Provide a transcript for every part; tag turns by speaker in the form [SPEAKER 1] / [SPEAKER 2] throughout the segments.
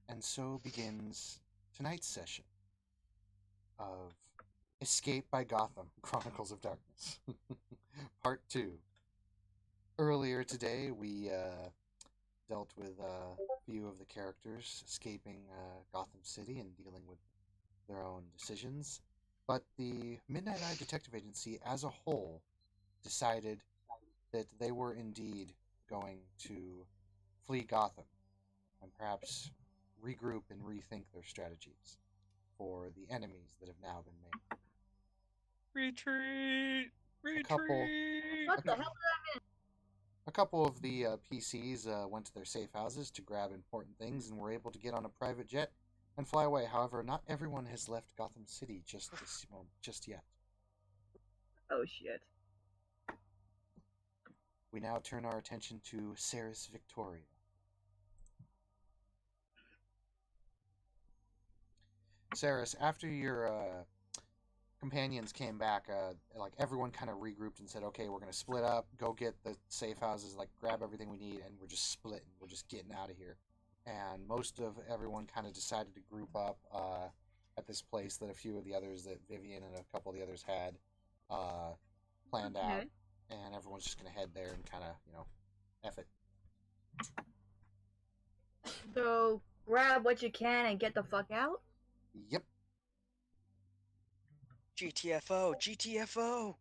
[SPEAKER 1] And so begins tonight's session of Escape by Gotham Chronicles of Darkness, Part 2. Earlier today, we dealt with a few of the characters escaping Gotham City and dealing with their own decisions. But the Midnight Eye Detective Agency as a whole decided that they were indeed going to flee Gotham and perhaps regroup and rethink their strategies for the enemies that have now been made.
[SPEAKER 2] Retreat!
[SPEAKER 1] A couple,
[SPEAKER 2] Retreat!
[SPEAKER 3] What the hell?
[SPEAKER 1] a couple of the PCs went to their safe houses to grab important things and were able to get on a private jet and fly away. However, not everyone has left Gotham City just yet.
[SPEAKER 3] Oh shit.
[SPEAKER 1] We now turn our attention to Ceres Victoria. Ceres, after your companions came back, like everyone kind of regrouped and said, "Okay, we're gonna split up, go get the safe houses, like grab everything we need, and we're just splitting. We're just getting out of here." And most of everyone kind of decided to group up at this place that a few of the others, that Vivian and a couple of the others had planned out, and everyone's just gonna head there and kind of, F it.
[SPEAKER 3] So grab what you can and get the fuck out.
[SPEAKER 1] Yep.
[SPEAKER 2] GTFO! GTFO!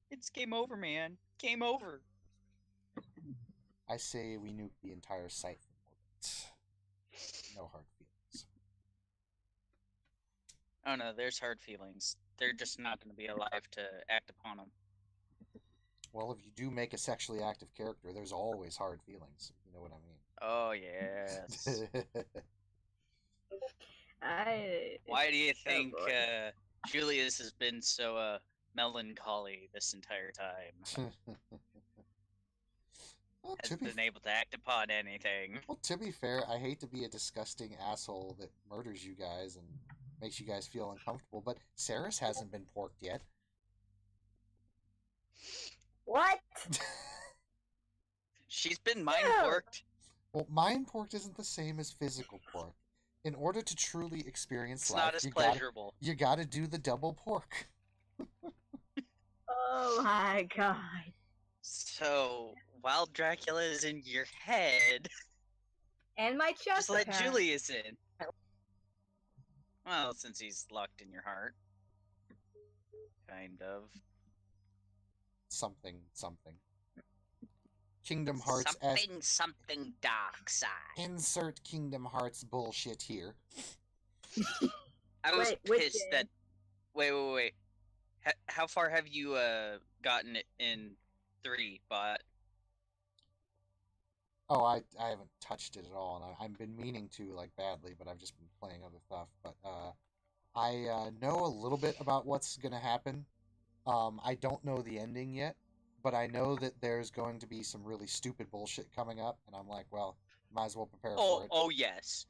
[SPEAKER 2] It's game over, man. Game over.
[SPEAKER 1] I say we nuke the entire site from orbit. No hard feelings.
[SPEAKER 2] Oh no, there's hard feelings. They're just not going to be alive to act upon them.
[SPEAKER 1] Well, if you do make a sexually active character, there's always hard feelings. You know what I mean?
[SPEAKER 2] Oh yes. Why do you think Julius has been so melancholy this entire time?
[SPEAKER 1] Well,
[SPEAKER 2] Hasn't been able to act upon anything.
[SPEAKER 1] Well, to be fair, I hate to be a disgusting asshole that murders you guys and makes you guys feel uncomfortable, but Ceres hasn't been porked yet.
[SPEAKER 3] What?
[SPEAKER 2] She's been mind porked.
[SPEAKER 1] Well, mind porked isn't the same as physical pork. In order to truly experience life,
[SPEAKER 2] not as pleasurable.
[SPEAKER 1] You gotta do the double pork.
[SPEAKER 3] Oh my god.
[SPEAKER 2] So, while Dracula is in your head...
[SPEAKER 3] And my chest,
[SPEAKER 2] just let Julius in. Well, since he's locked in your heart. Kind of.
[SPEAKER 1] Something. Kingdom Hearts...
[SPEAKER 2] Something dark side.
[SPEAKER 1] Insert Kingdom Hearts bullshit here.
[SPEAKER 2] I was pissed that... Wait. How far have you gotten it in 3, Bot?
[SPEAKER 1] Oh, I haven't touched it at all, and I've been meaning to, like, badly, but I've just been playing other stuff. But I know a little bit about what's going to happen. I don't know the ending yet, but I know that there's going to be some really stupid bullshit coming up, and I'm like, well, might as well prepare for it.
[SPEAKER 2] Oh, yes.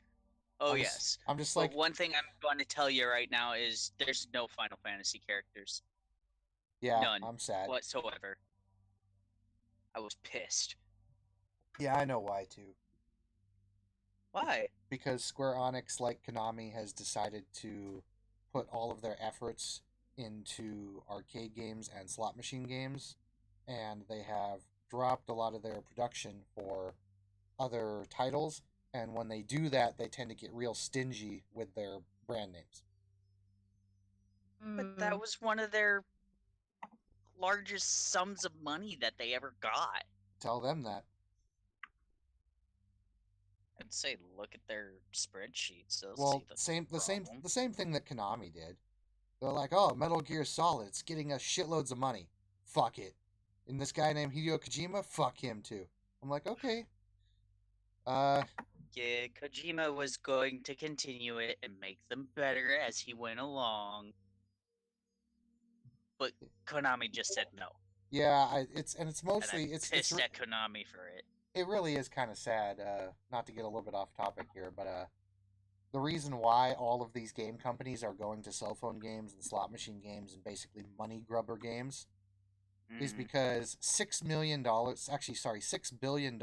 [SPEAKER 2] Yes.
[SPEAKER 1] I'm just like...
[SPEAKER 2] But one thing I'm going to tell you right now is there's no Final Fantasy characters.
[SPEAKER 1] Yeah,
[SPEAKER 2] none.
[SPEAKER 1] I'm sad.
[SPEAKER 2] Whatsoever. I was pissed.
[SPEAKER 1] Yeah, I know why, too.
[SPEAKER 2] Why?
[SPEAKER 1] Because Square Enix, like Konami, has decided to put all of their efforts into arcade games and slot machine games, and they have dropped a lot of their production for other titles, and when they do that, they tend to get real stingy with their brand names.
[SPEAKER 2] But that was one of their largest sums of money that they ever got.
[SPEAKER 1] Tell them that.
[SPEAKER 2] I'd say look at their spreadsheets.
[SPEAKER 1] Well, the same thing that Konami did. They're like, oh, Metal Gear Solid, it's getting us shitloads of money. Fuck it. And this guy named Hideo Kojima, fuck him too. I'm like, okay.
[SPEAKER 2] Yeah, Kojima was going to continue it and make them better as he went along. But Konami just said no.
[SPEAKER 1] Yeah, it's mostly...
[SPEAKER 2] And I'm pissed at Konami for it.
[SPEAKER 1] It really is kind of sad, not to get a little bit off topic here, but the reason why all of these game companies are going to cell phone games and slot machine games and basically money grubber games is because $6 billion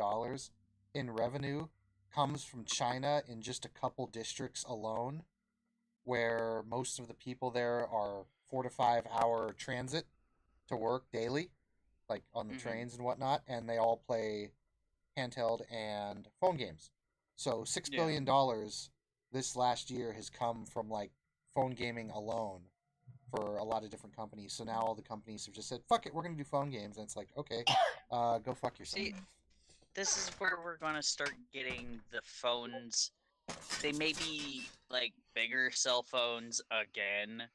[SPEAKER 1] in revenue comes from China in just a couple districts alone, where most of the people there are 4 to 5 hour transit to work daily, like on the trains and whatnot, and they all play handheld and phone games. So $6 billion this last year has come from like phone gaming alone for a lot of different companies. So now all the companies have just said, "Fuck it, we're gonna do phone games," and it's like, okay, go fuck yourself.
[SPEAKER 2] See, this is where we're gonna start getting the phones. They may be like bigger cell phones again,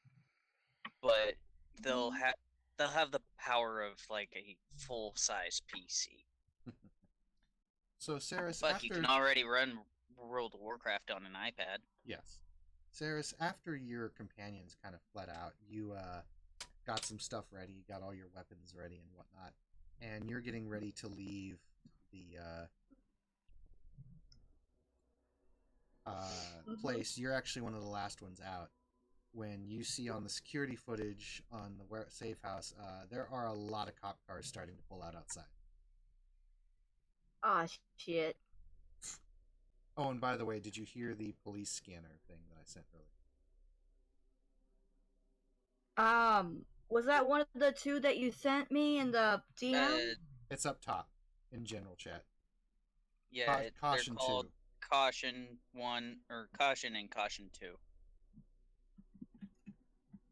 [SPEAKER 2] but they'll have the power of like a full size PC.
[SPEAKER 1] So Saris,
[SPEAKER 2] But you can already run World of Warcraft on an iPad.
[SPEAKER 1] Yes. Saris, after your companions kind of fled out, you got some stuff ready, you got all your weapons ready and whatnot, and you're getting ready to leave the place. You're actually one of the last ones out. When you see on the security footage on the safe house, there are a lot of cop cars starting to pull out outside.
[SPEAKER 3] Aw, shit.
[SPEAKER 1] Oh, and by the way, did you hear the police scanner thing that I sent earlier?
[SPEAKER 3] Was that one of the two that you sent me in the DM?
[SPEAKER 1] It's up top in general chat.
[SPEAKER 2] Yeah,
[SPEAKER 1] Caution
[SPEAKER 2] they're called
[SPEAKER 1] 2.
[SPEAKER 2] Caution 1 or Caution and Caution 2.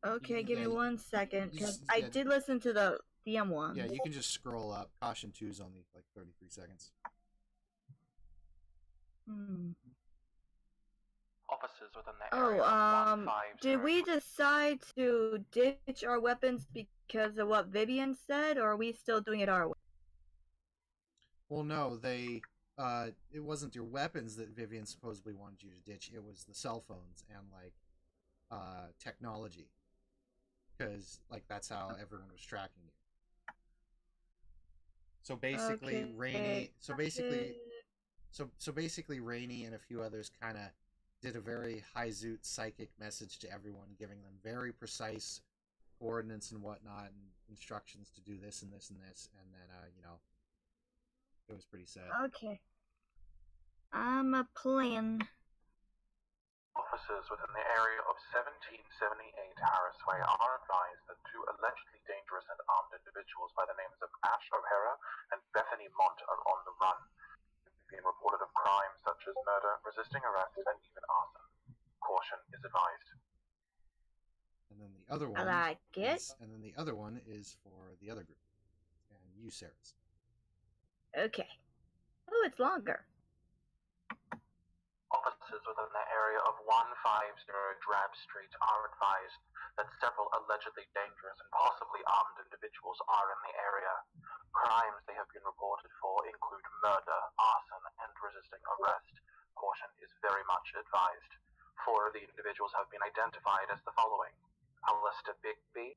[SPEAKER 3] Okay, give me 1 second, because I did listen to the DM one.
[SPEAKER 1] Yeah, you can just scroll up. Caution 2 is only like 33 seconds.
[SPEAKER 4] Officers within the area.
[SPEAKER 3] Did we decide to ditch our weapons because of what Vivian said, or are we still doing it our way?
[SPEAKER 1] Well, no, it wasn't your weapons that Vivian supposedly wanted you to ditch. It was the cell phones and like technology, because like that's how everyone was tracking you. So basically, Rainey. So basically, Rainey and a few others kind of did a very high-zoot psychic message to everyone, giving them very precise coordinates and whatnot, and instructions to do this and this and this, and then it was pretty sad.
[SPEAKER 3] Okay. I'm a plan.
[SPEAKER 4] Officers within the area of 1778 Harris Way are advised that two allegedly dangerous and armed individuals by the names of Ash O'Hara and Bethany Mont are on the run, being reported of crimes such as murder, resisting arrest, and even arson. Caution is advised.
[SPEAKER 1] And then the other one.
[SPEAKER 3] I like it.
[SPEAKER 1] And then the other one is for the other group, and you, Saris.
[SPEAKER 3] Okay. Oh, it's longer.
[SPEAKER 4] Officers within the area of 150 Drab Street are advised that several allegedly dangerous and possibly armed individuals are in the area. Crimes they have been reported for include murder, arson, and resisting arrest. Caution is very much advised. 4 of the individuals have been identified as the following: Alistair Bigby,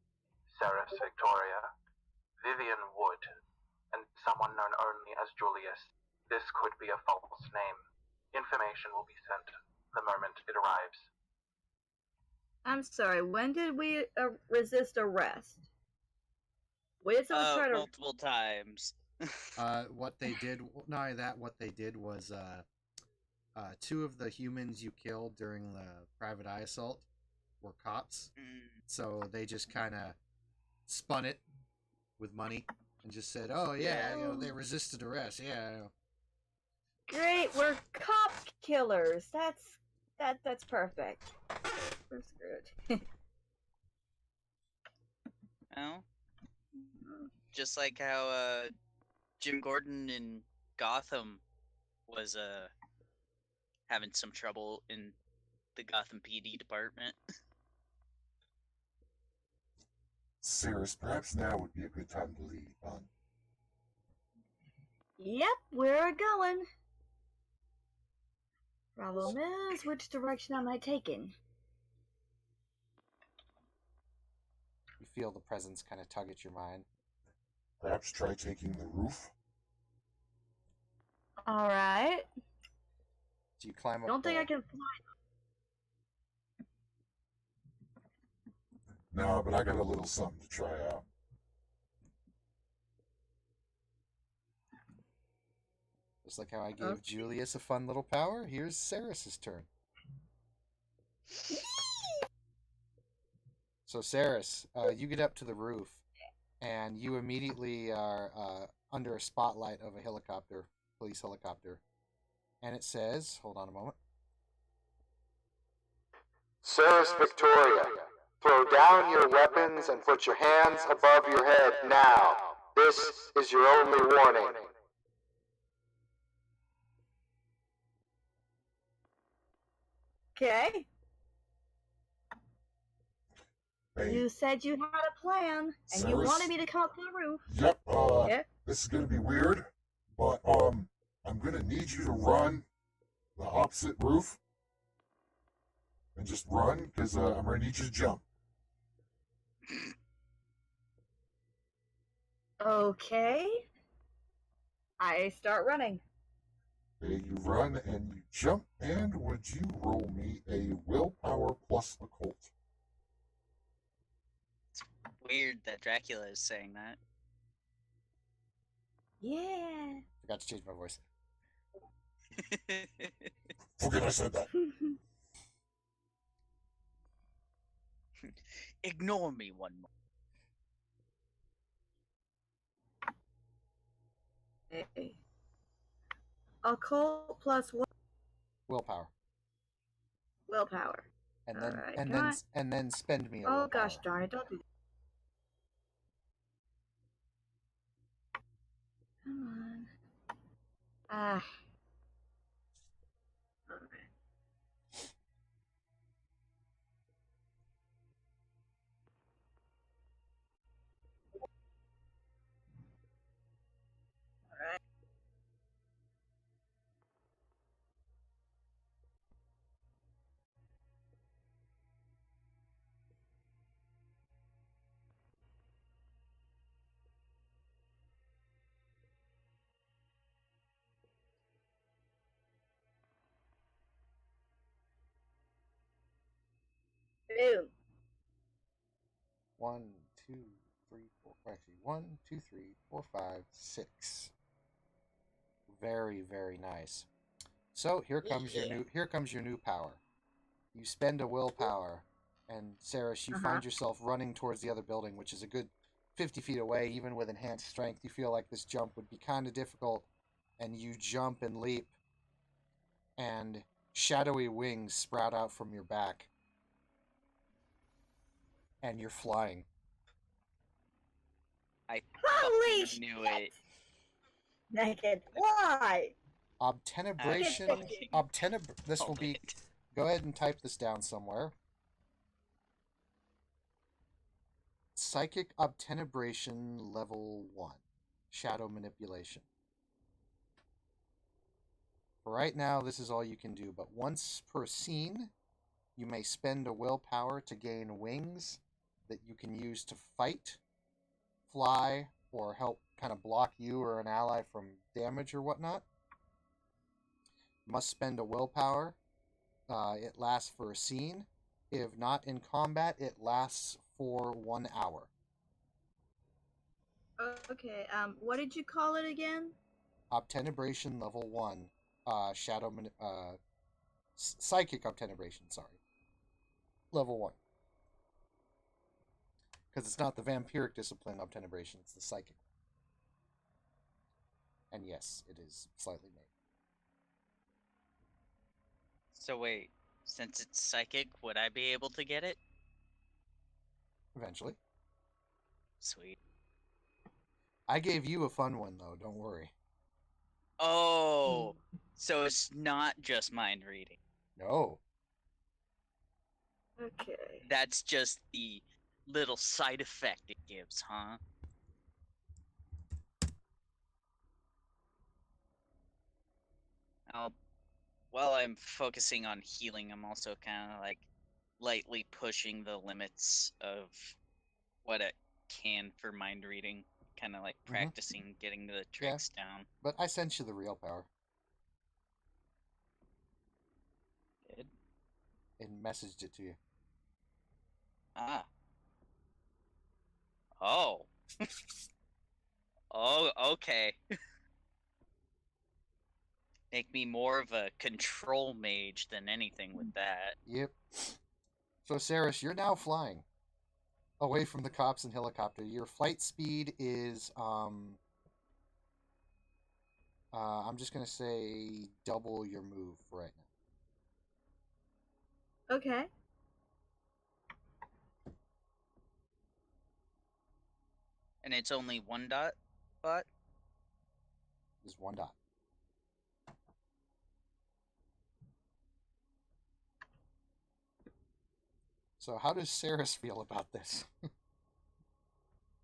[SPEAKER 4] Saris Victoria, Vivian Wood, and someone known only as Julius. This could be a false name. Information will be sent the moment it arrives.
[SPEAKER 3] I'm sorry, when did we resist arrest? Wait, someone try to...
[SPEAKER 2] multiple times.
[SPEAKER 1] What they did, not only that, what they did was 2 of the humans you killed during the private eye assault were cops. So they just kind of spun it with money and just said, "Oh yeah, they resisted arrest." Yeah.
[SPEAKER 3] Great, we're cop killers. That's perfect. We're screwed.
[SPEAKER 2] Well, just like how Jim Gordon in Gotham was having some trouble in the Gotham PD department.
[SPEAKER 5] Saris, perhaps now would be a good time to leave, huh?
[SPEAKER 3] Yep, we're going. Problem is, which direction am I taking?
[SPEAKER 1] You feel the presence kind of tug at your mind.
[SPEAKER 5] Perhaps try taking the roof?
[SPEAKER 3] Alright.
[SPEAKER 1] Do you climb up?
[SPEAKER 3] Don't think I can fly.
[SPEAKER 5] No, but I got a little something to try out.
[SPEAKER 1] Just like how I gave
[SPEAKER 3] Okay.
[SPEAKER 1] Julius a fun little power, here's Saris's turn. So, Saris, you get up to the roof, and you immediately are under a spotlight of a helicopter, police helicopter. And it says, hold on a moment. Saris Victoria, throw down your weapons and put your hands above your head now. This is your only warning.
[SPEAKER 3] Okay.
[SPEAKER 5] Hey,
[SPEAKER 3] You said you had a plan, and you
[SPEAKER 5] Saris?
[SPEAKER 3] wanted me to come up to the roof.
[SPEAKER 5] Yep,
[SPEAKER 3] Yeah.
[SPEAKER 5] this is gonna be weird, but, I'm gonna need you to run the opposite roof. And just run, because, I'm gonna need you to jump.
[SPEAKER 3] Okay. I start running.
[SPEAKER 5] Okay, you run and you jump, and would you roll me a willpower plus occult?
[SPEAKER 2] Weird that Dracula is saying that.
[SPEAKER 3] Yeah.
[SPEAKER 1] Forgot to change my voice.
[SPEAKER 5] Forget I said that.
[SPEAKER 2] Ignore me one more.
[SPEAKER 3] Okay. Occult plus what?
[SPEAKER 1] Willpower.
[SPEAKER 3] Willpower.
[SPEAKER 1] And then
[SPEAKER 3] Alright,
[SPEAKER 1] and
[SPEAKER 3] can
[SPEAKER 1] then
[SPEAKER 3] I-
[SPEAKER 1] and then spend me a
[SPEAKER 3] Oh
[SPEAKER 1] willpower.
[SPEAKER 3] gosh darn it, don't do that. Come on. Ah. Alright. Alright. Boom.
[SPEAKER 1] 1, 2, 3, 4. Actually, 1, 2, 3, 4, 5, 6. Very, very nice. So here comes your new power. You spend a willpower, and Saris, you find yourself running towards the other building, which is a good 50 feet away. Even with enhanced strength, you feel like this jump would be kind of difficult, and you jump and leap, and shadowy wings sprout out from your back, and you're flying.
[SPEAKER 2] I
[SPEAKER 3] Holy
[SPEAKER 2] fucking knew it.
[SPEAKER 3] Naked. Why?
[SPEAKER 1] Obtenebration. This will
[SPEAKER 2] Hold
[SPEAKER 1] be.
[SPEAKER 2] it.
[SPEAKER 1] Go ahead and type this down somewhere. Psychic Obtenebration Level 1. Shadow Manipulation. For right now, this is all you can do, but once per scene, you may spend a willpower to gain wings that you can use to fight, fly, or help kind of block you or an ally from damage or whatnot. Must spend a willpower. It lasts for a scene. If not in combat, it lasts for 1 hour.
[SPEAKER 3] Okay, what did you call it again?
[SPEAKER 1] Obtenebration Level 1. Psychic Obtenebration, sorry. Level 1. Because it's not the vampiric discipline Obtenebration, it's the psychic. And yes, it is slightly made.
[SPEAKER 2] So wait, since it's psychic, would I be able to get it?
[SPEAKER 1] Eventually.
[SPEAKER 2] Sweet.
[SPEAKER 1] I gave you a fun one, though, don't worry.
[SPEAKER 2] Oh, so it's not just mind reading.
[SPEAKER 1] No.
[SPEAKER 3] Okay.
[SPEAKER 2] That's just the little side effect it gives, huh? Now, while I'm focusing on healing, I'm also kind of like lightly pushing the limits of what it can for mind reading. Kind of like practicing getting the tricks down.
[SPEAKER 1] But I sent you the real power.
[SPEAKER 2] Did?
[SPEAKER 1] And messaged it to you.
[SPEAKER 2] Ah. Oh. Oh, okay. Make me more of a control mage than anything with that.
[SPEAKER 1] Yep. So, Saris, you're now flying away from the cops and helicopter. Your flight speed is, I'm just going to say double your move right now.
[SPEAKER 3] Okay.
[SPEAKER 2] And it's only one dot, but
[SPEAKER 1] Is one dot. So, how does Saris feel about this?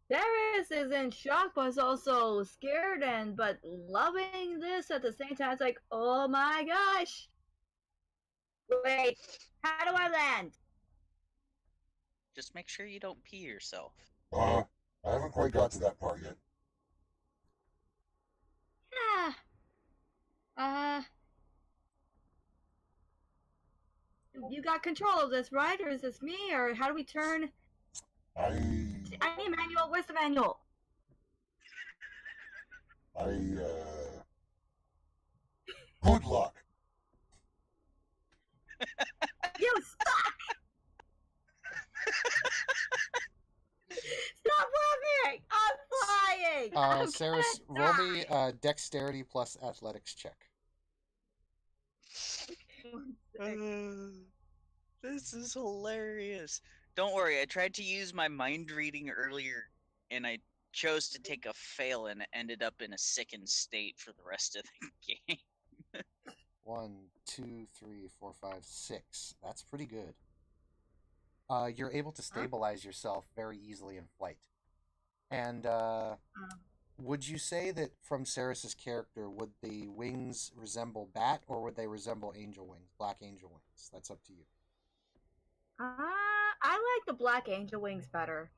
[SPEAKER 3] Darius is in shock, but is also scared but loving this at the same time. It's like, oh my gosh! Wait, how do I land?
[SPEAKER 2] just make sure you don't pee yourself.
[SPEAKER 5] I haven't quite got to that part yet.
[SPEAKER 3] You got control of this, right? Or is this me? Or how do we turn? I need a manual. Where's the manual?
[SPEAKER 5] Good luck.
[SPEAKER 3] You suck! Stop laughing! I'm flying!
[SPEAKER 1] Saris, roll me dexterity plus athletics check.
[SPEAKER 2] This is hilarious. Don't worry, I tried to use my mind reading earlier, and I chose to take a fail and ended up in a sickened state for the rest of the game.
[SPEAKER 1] 1, 2, 3, 4, 5, 6. That's pretty good. You're able to stabilize yourself very easily in flight. And would you say that from Saris's character, would the wings resemble bat or would they resemble angel wings, black angel wings? That's up to you.
[SPEAKER 3] I like the black angel wings better.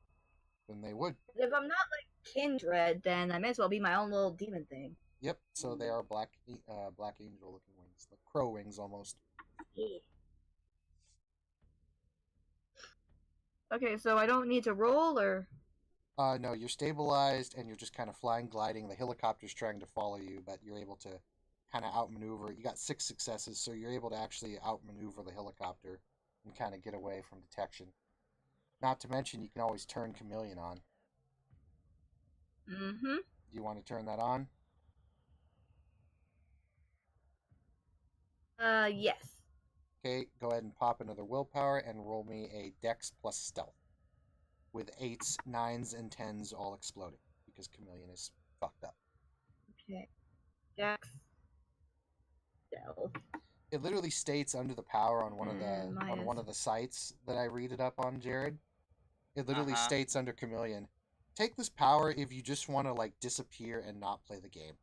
[SPEAKER 1] Then they would.
[SPEAKER 3] If I'm not like kindred, then I may as well be my own little demon thing.
[SPEAKER 1] Yep. So they are black angel looking wings, like crow wings almost.
[SPEAKER 3] Yeah. Okay, so I don't need to roll, or?
[SPEAKER 1] No, you're stabilized and you're just kind of flying, gliding. The helicopter's trying to follow you, but you're able to kind of outmaneuver. You got 6 successes, so you're able to actually outmaneuver the helicopter and kind of get away from detection. Not to mention, you can always turn Chameleon on.
[SPEAKER 3] Mm-hmm.
[SPEAKER 1] Do you want to turn that on?
[SPEAKER 3] Yes.
[SPEAKER 1] Okay, go ahead and pop another willpower and roll me a dex plus stealth. With 8s, 9s, and 10s all exploding because Chameleon is fucked up.
[SPEAKER 3] Okay. Dex. Stealth.
[SPEAKER 1] It literally states under the power on one
[SPEAKER 3] minus.
[SPEAKER 1] of the sites that I read it up on, Jared. It literally states under Chameleon, take this power if you just want to like disappear and not play the game.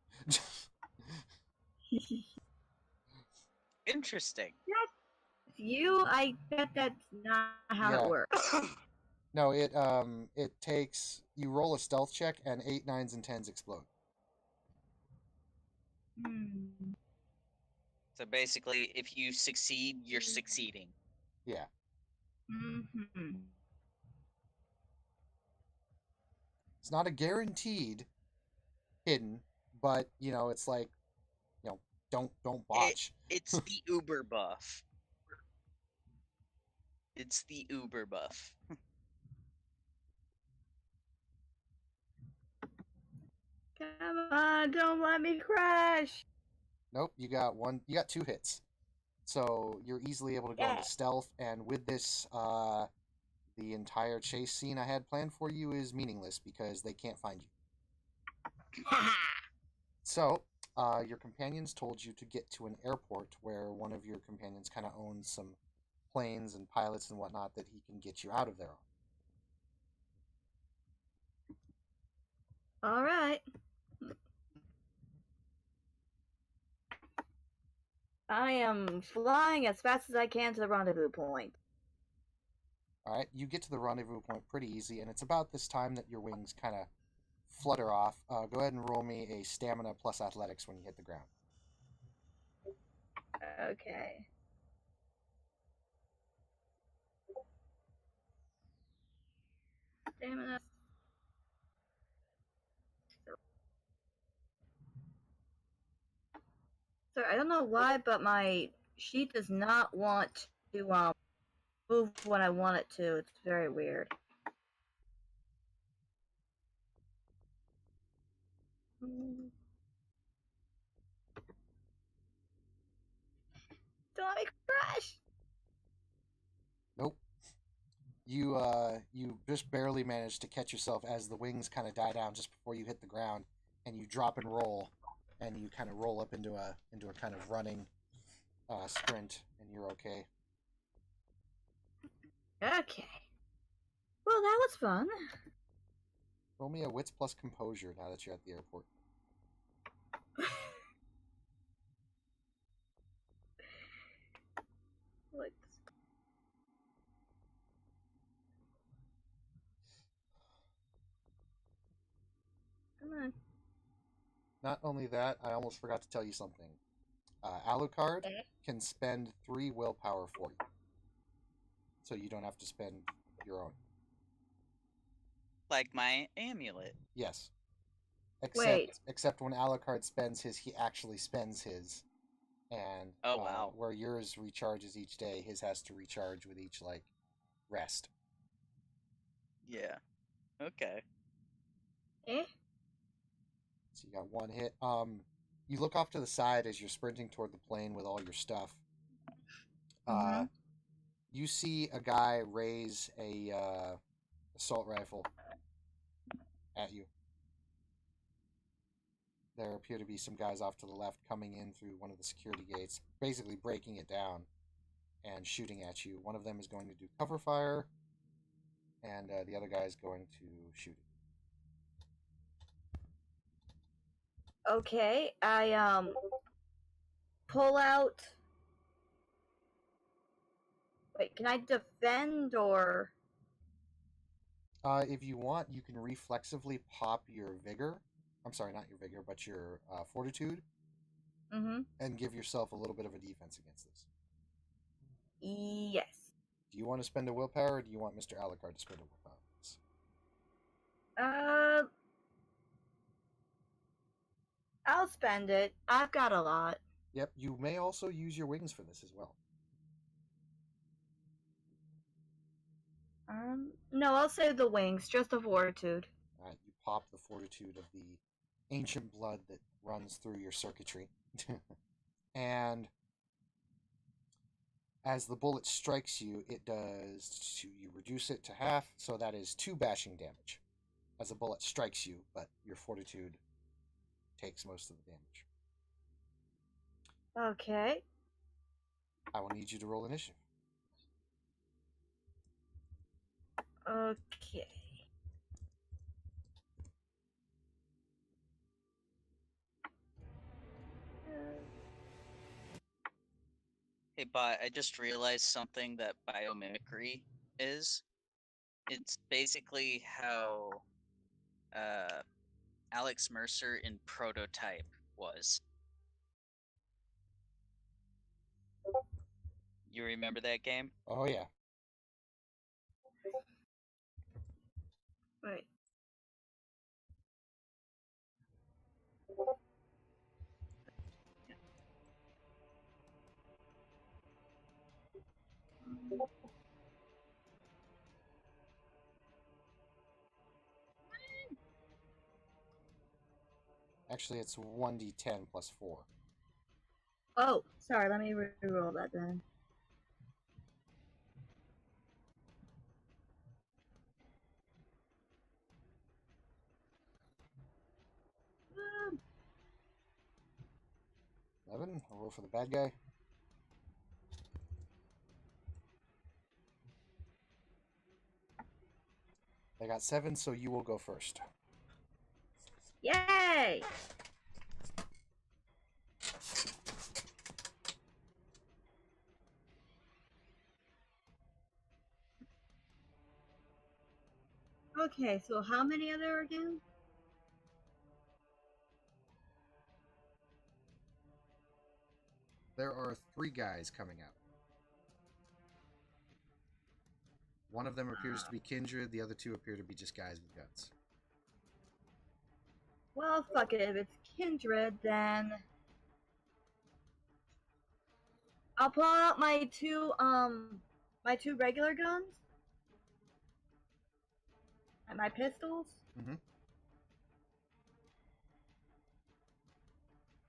[SPEAKER 2] Interesting.
[SPEAKER 3] I bet that's not how it works.
[SPEAKER 1] No, it takes, you roll a stealth check and 8, 9s, and 10s explode.
[SPEAKER 2] So basically, if you succeed, you're succeeding.
[SPEAKER 1] Yeah.
[SPEAKER 3] Mm-hmm.
[SPEAKER 1] It's not a guaranteed hidden, but it's like, don't botch.
[SPEAKER 2] It's the Uber buff. It's the Uber buff.
[SPEAKER 3] Come on, don't let me crash.
[SPEAKER 1] Nope, you got 2 hits. So you're easily able to go into stealth, and with this, the entire chase scene I had planned for you is meaningless because they can't find you. So, your companions told you to get to an airport where one of your companions kind of owns some planes and pilots and whatnot that he can get you out of there on.
[SPEAKER 3] All right. I am flying as fast as I can to the rendezvous point.
[SPEAKER 1] All right, you get to the rendezvous point pretty easy, and it's about this time that your wings kind of flutter off. Go ahead and roll me a stamina plus athletics when you hit the ground.
[SPEAKER 3] Okay. Stamina. Sorry, I don't know why, but my sheet does not want to move when I want it to. It's very weird. Don't let me crash!
[SPEAKER 1] Nope. You just barely manage to catch yourself as the wings kind of die down just before you hit the ground, and you drop and roll, and you kind of roll up into a kind of running sprint, and you're okay.
[SPEAKER 3] Okay. Well, that was fun.
[SPEAKER 1] Roll me a wits plus composure now that you're at the airport.
[SPEAKER 3] Like, come on.
[SPEAKER 1] Not only that, I almost forgot to tell you something. Alucard
[SPEAKER 3] Eh?
[SPEAKER 1] can spend 3 willpower for you, so you don't have to spend your own.
[SPEAKER 2] Like my amulet.
[SPEAKER 1] Yes.
[SPEAKER 3] Wait.
[SPEAKER 1] Except when Alucard spends his, he actually spends his, and
[SPEAKER 2] Oh, wow.
[SPEAKER 1] where yours recharges each day, his has to recharge with each like rest.
[SPEAKER 2] Yeah. Okay.
[SPEAKER 3] Eh?
[SPEAKER 1] So you got one hit. You look off to the side as you're sprinting toward the plane with all your stuff.
[SPEAKER 3] Mhm.
[SPEAKER 1] You see a guy raise a assault rifle at you. There appear to be some guys off to the left coming in through one of the security gates, basically breaking it down and shooting at you. One of them is going to do cover fire, and the other guy is going to shoot it.
[SPEAKER 3] Okay, I pull out. Wait, can I defend or?
[SPEAKER 1] If you want, you can reflexively pop your vigor. I'm sorry, not your vigor, but your fortitude,
[SPEAKER 3] Mhm.
[SPEAKER 1] and give yourself a little bit of a defense against this.
[SPEAKER 3] Yes.
[SPEAKER 1] Do you want to spend a willpower, or do you want Mr. Alucard to spend a willpower?
[SPEAKER 3] Uh, I'll spend it. I've got a lot.
[SPEAKER 1] Yep, you may also use your wings for this as well.
[SPEAKER 3] No, I'll save the wings, just the fortitude.
[SPEAKER 1] You pop the fortitude of the ancient blood that runs through your circuitry. And as the bullet strikes you, it does, you reduce it to half, so that is 2 bashing damage. As a bullet strikes you, but your fortitude takes most of the damage.
[SPEAKER 3] Okay.
[SPEAKER 1] I will need you to roll initiative.
[SPEAKER 3] Okay.
[SPEAKER 2] Hey, bot, I just realized something that biomimicry is. It's basically how Alex Mercer in Prototype was. You remember that game?
[SPEAKER 1] Oh, yeah.
[SPEAKER 3] Wait.
[SPEAKER 1] Actually, it's 1d10 plus 4.
[SPEAKER 3] Oh, sorry. Let me re-roll that then. Um,
[SPEAKER 1] 11. I'll roll for the bad guy. I got 7, so you will go first.
[SPEAKER 3] Yay! Okay, so how many are there again?
[SPEAKER 1] There are 3 guys coming out. One of them appears to be Kindred, the other 2 appear to be just guys with guns.
[SPEAKER 3] Well, fuck it. If it's Kindred, then I'll pull out my two regular guns. And my pistols.
[SPEAKER 1] Mm-hmm.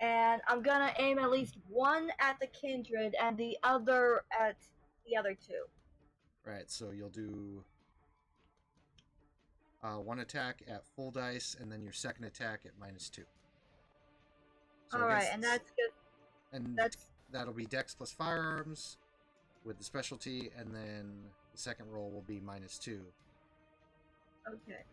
[SPEAKER 3] And I'm gonna aim at least one at the kindred and the other at the other two.
[SPEAKER 1] Right, so you'll do one attack at full dice, and then your second attack at -2. So
[SPEAKER 3] Alright, and that's good.
[SPEAKER 1] And
[SPEAKER 3] That's
[SPEAKER 1] that'll be Dex plus firearms with the specialty, and then the second roll will be -2.
[SPEAKER 3] okay.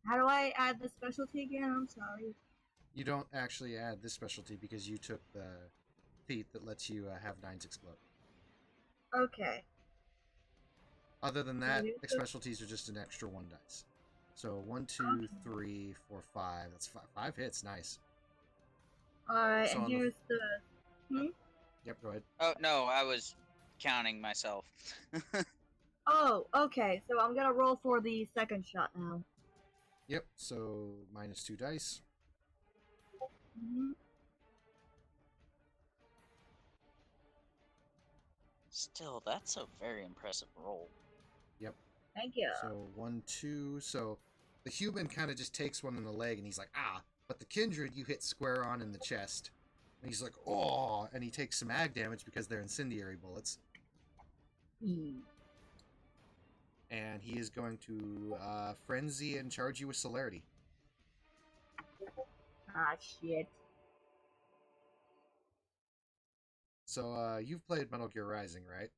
[SPEAKER 3] How do I add the specialty again? I'm sorry.
[SPEAKER 1] You don't actually add this specialty because you took the feat that lets you have 9s explode.
[SPEAKER 3] Okay.
[SPEAKER 1] Other than that,
[SPEAKER 3] Maybe it's
[SPEAKER 1] specialties are just an extra 1 dice. So 1, 2, 3, 4, 5. That's 5 hits. Nice.
[SPEAKER 3] Alright,
[SPEAKER 1] So
[SPEAKER 3] and
[SPEAKER 1] on the-
[SPEAKER 3] here's the.
[SPEAKER 1] Yep, go ahead.
[SPEAKER 2] Oh no, I was counting myself.
[SPEAKER 3] Oh, okay. So I'm gonna roll for the second shot now.
[SPEAKER 1] Yep, so -2 dice.
[SPEAKER 3] Mhm.
[SPEAKER 2] Still, that's a very impressive roll.
[SPEAKER 1] Yep.
[SPEAKER 3] Thank you.
[SPEAKER 1] So 1, 2. So the human kind of just takes one in the leg, and he's like, ah. But the kindred, you hit square on in the chest. And he's like, oh. And he takes some ag damage because they're incendiary bullets. And he is going to frenzy and charge you with celerity.
[SPEAKER 3] Ah, shit.
[SPEAKER 1] So you've played Metal Gear Rising, right?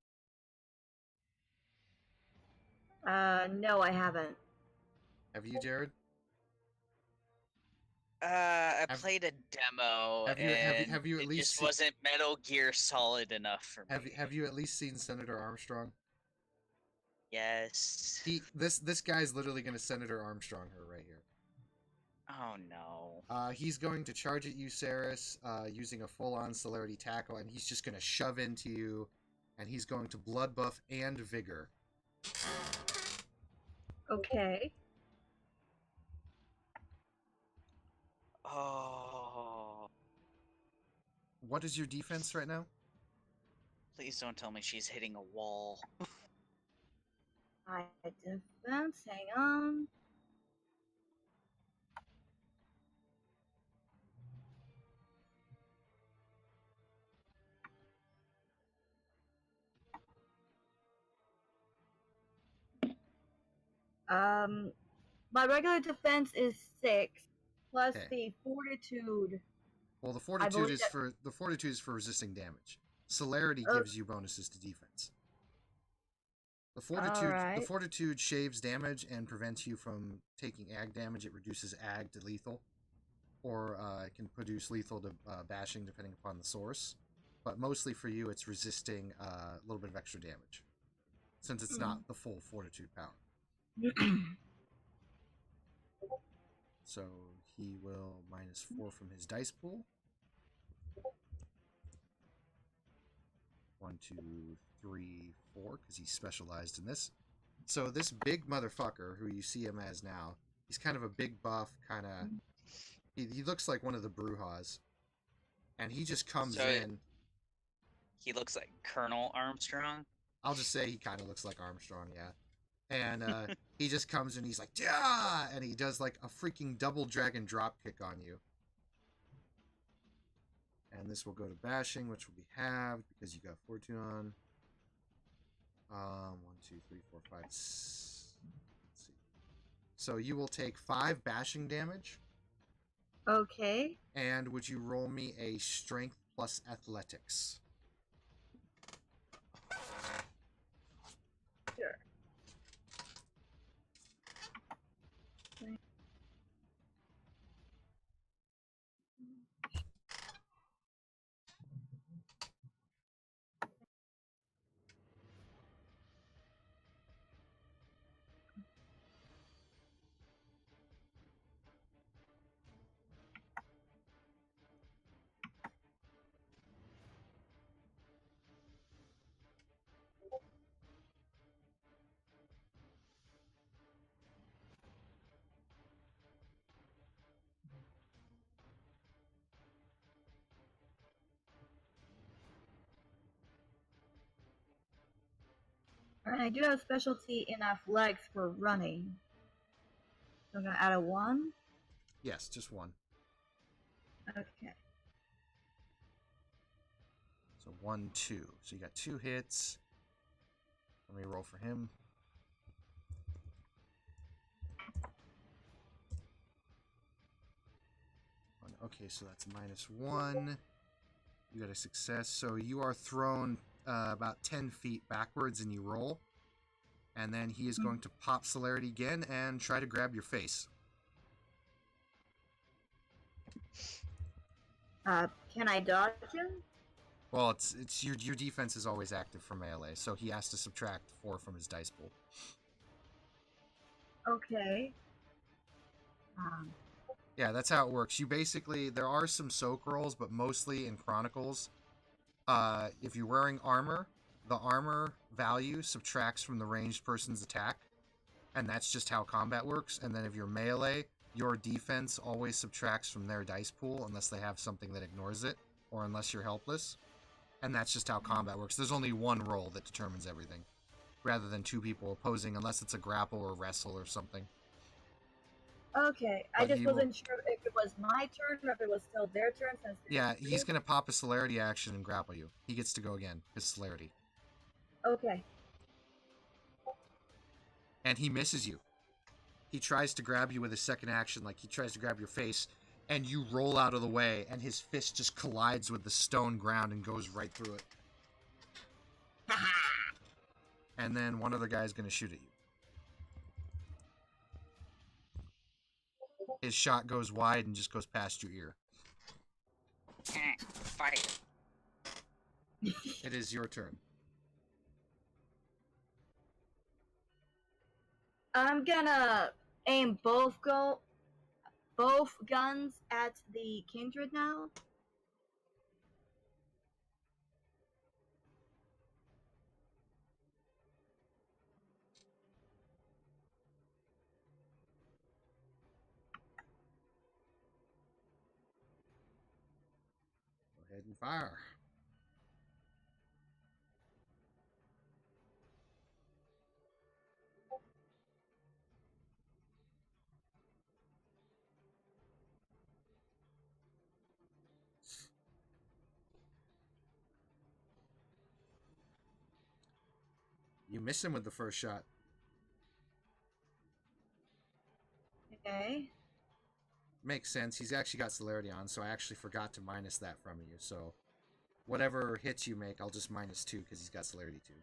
[SPEAKER 3] No, I haven't.
[SPEAKER 1] Have you, Jared?
[SPEAKER 2] I
[SPEAKER 1] Have-
[SPEAKER 2] played a demo,
[SPEAKER 1] have you-
[SPEAKER 2] and
[SPEAKER 1] have you at
[SPEAKER 2] it
[SPEAKER 1] least
[SPEAKER 2] just
[SPEAKER 1] seen-
[SPEAKER 2] wasn't Metal Gear Solid enough for me.
[SPEAKER 1] Have you at least seen Senator Armstrong?
[SPEAKER 2] Yes.
[SPEAKER 1] This guy's literally going to Senator Armstrong her right here.
[SPEAKER 2] Oh no.
[SPEAKER 1] He's going to charge at you, Saris, using a full-on celerity tackle, and he's just going to shove into you, and he's going to blood buff and vigor.
[SPEAKER 3] Okay.
[SPEAKER 2] Oh.
[SPEAKER 1] What is your defense right now?
[SPEAKER 2] Please don't tell me she's hitting a wall.
[SPEAKER 3] My defense, hang on. My regular defense is 6, plus
[SPEAKER 1] Okay.
[SPEAKER 3] the fortitude.
[SPEAKER 1] Well, the
[SPEAKER 3] I believe
[SPEAKER 1] fortitude is for resisting damage. Celerity
[SPEAKER 3] Oh.
[SPEAKER 1] gives you bonuses to defense. The
[SPEAKER 3] Alright.
[SPEAKER 1] fortitude shaves damage and prevents you from taking ag damage. It reduces ag to lethal, or it can produce lethal to bashing depending upon the source. But mostly for you, it's resisting a little bit of extra damage, since it's not the full fortitude power. So he will -4 from his dice pool. 1, 2, 3, 4, because he's specialized in this. So this big motherfucker, who you see him as now, he's kind of a big buff, kind of... He looks like one of the Brujas. And he just comes in...
[SPEAKER 2] He looks like Colonel Armstrong.
[SPEAKER 1] I'll just say he kind of looks like Armstrong, yeah. And he just comes in, he's like, yeah! And he does like a freaking double dragon drop kick on you. And this will go to bashing, which will be halved because you got fortune on. 1, 2, 3, 4, 5. Let's see. So you will take 5 bashing damage.
[SPEAKER 3] Okay.
[SPEAKER 1] And would you roll me a strength plus athletics?
[SPEAKER 3] Sure. I do have specialty in athletics for running. So I'm gonna add a 1.
[SPEAKER 1] Yes, just 1.
[SPEAKER 3] Okay.
[SPEAKER 1] So 1, 2. So you got 2 hits. Let me roll for him. Okay, so that's -1. You got a success. So you are thrown about 10 feet backwards and you roll. And then he is going to pop celerity again and try to grab your face.
[SPEAKER 3] Can I dodge him?
[SPEAKER 1] Well, it's your defense is always active for melee, so he has to subtract 4 from his dice pool.
[SPEAKER 3] Okay.
[SPEAKER 1] Yeah, that's how it works. You basically, there are some soak rolls, but mostly in Chronicles, if you're wearing armor, the armor value subtracts from the ranged person's attack, and that's just how combat works. And then if you're melee, your defense always subtracts from their dice pool unless they have something that ignores it, or unless you're helpless. And that's just how combat works. There's only one roll that determines everything, rather than 2 people opposing, unless it's a grapple or wrestle or something.
[SPEAKER 3] Okay, I
[SPEAKER 1] But
[SPEAKER 3] just
[SPEAKER 1] he
[SPEAKER 3] wasn't sure if it was my turn or if it was still their turn. Since
[SPEAKER 1] Yeah, he's going to pop a celerity action and grapple you. He gets to go again, his celerity.
[SPEAKER 3] Okay.
[SPEAKER 1] And he misses you. He tries to grab you with his second action, like he tries to grab your face, and you roll out of the way, and his fist just collides with the stone ground and goes right through it. And then one other guy's going to shoot at you. His shot goes wide and just goes past your ear.
[SPEAKER 2] Fight.
[SPEAKER 1] It is your turn.
[SPEAKER 3] I'm gonna aim both guns at the kindred now.
[SPEAKER 1] Go ahead and fire. You miss him with the first shot.
[SPEAKER 3] Okay.
[SPEAKER 1] Makes sense. He's actually got celerity on, so I actually forgot to minus that from you. So whatever hits you make, I'll just -2 because he's got celerity too.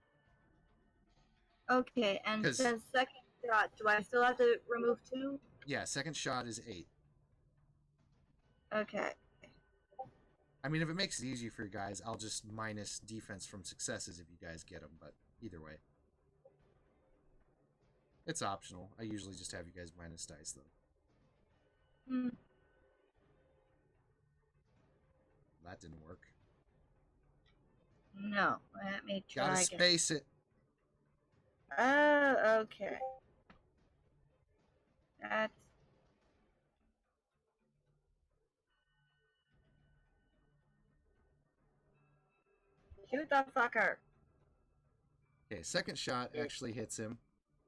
[SPEAKER 3] Okay, and
[SPEAKER 1] 'Cause-
[SPEAKER 3] since second shot, do I still have to remove 2?
[SPEAKER 1] Yeah, second shot is 8.
[SPEAKER 3] Okay.
[SPEAKER 1] I mean, if it makes it easier for you guys, I'll just minus defense from successes if you guys get them, but either way. It's optional. I usually just have you guys minus dice, though. That didn't work.
[SPEAKER 3] No, let me try
[SPEAKER 1] Gotta
[SPEAKER 3] again.
[SPEAKER 1] space it.
[SPEAKER 3] Oh, okay. That's... Shoot the fucker!
[SPEAKER 1] Okay, second shot actually hits him.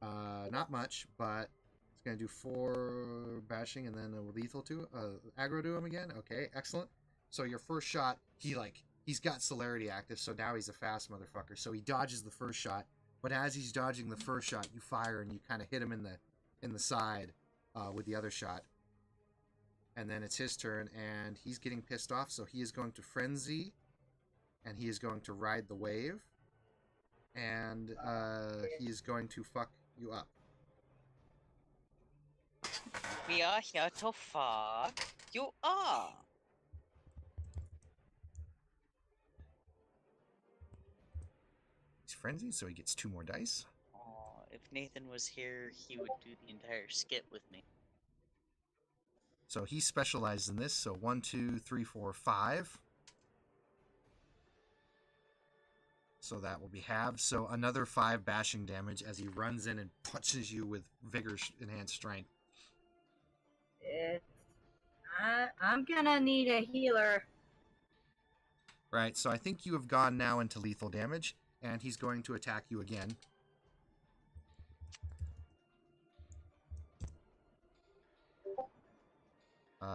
[SPEAKER 1] Not much, but it's gonna do 4 bashing and then a lethal to aggro to him again. Okay, excellent. So your first shot, he's got celerity active, so now he's a fast motherfucker. So he dodges the first shot, but as he's dodging the first shot, you fire and you kind of hit him in the side with the other shot. And then it's his turn, and he's getting pissed off, so he is going to frenzy, and he is going to ride the wave, and he is going to fuck you up.
[SPEAKER 2] We are here to fuck you up.
[SPEAKER 1] He's frenzied, so he gets 2 more dice.
[SPEAKER 2] Oh, if Nathan was here, he would do the entire skit with me.
[SPEAKER 1] So he specializes in this. So 1, 2, 3, 4, 5. So that will be halved. So another 5 bashing damage as he runs in and punches you with vigor enhanced strength.
[SPEAKER 3] I'm gonna need a healer.
[SPEAKER 1] Right, so I think you have gone now into lethal damage, and he's going to attack you again.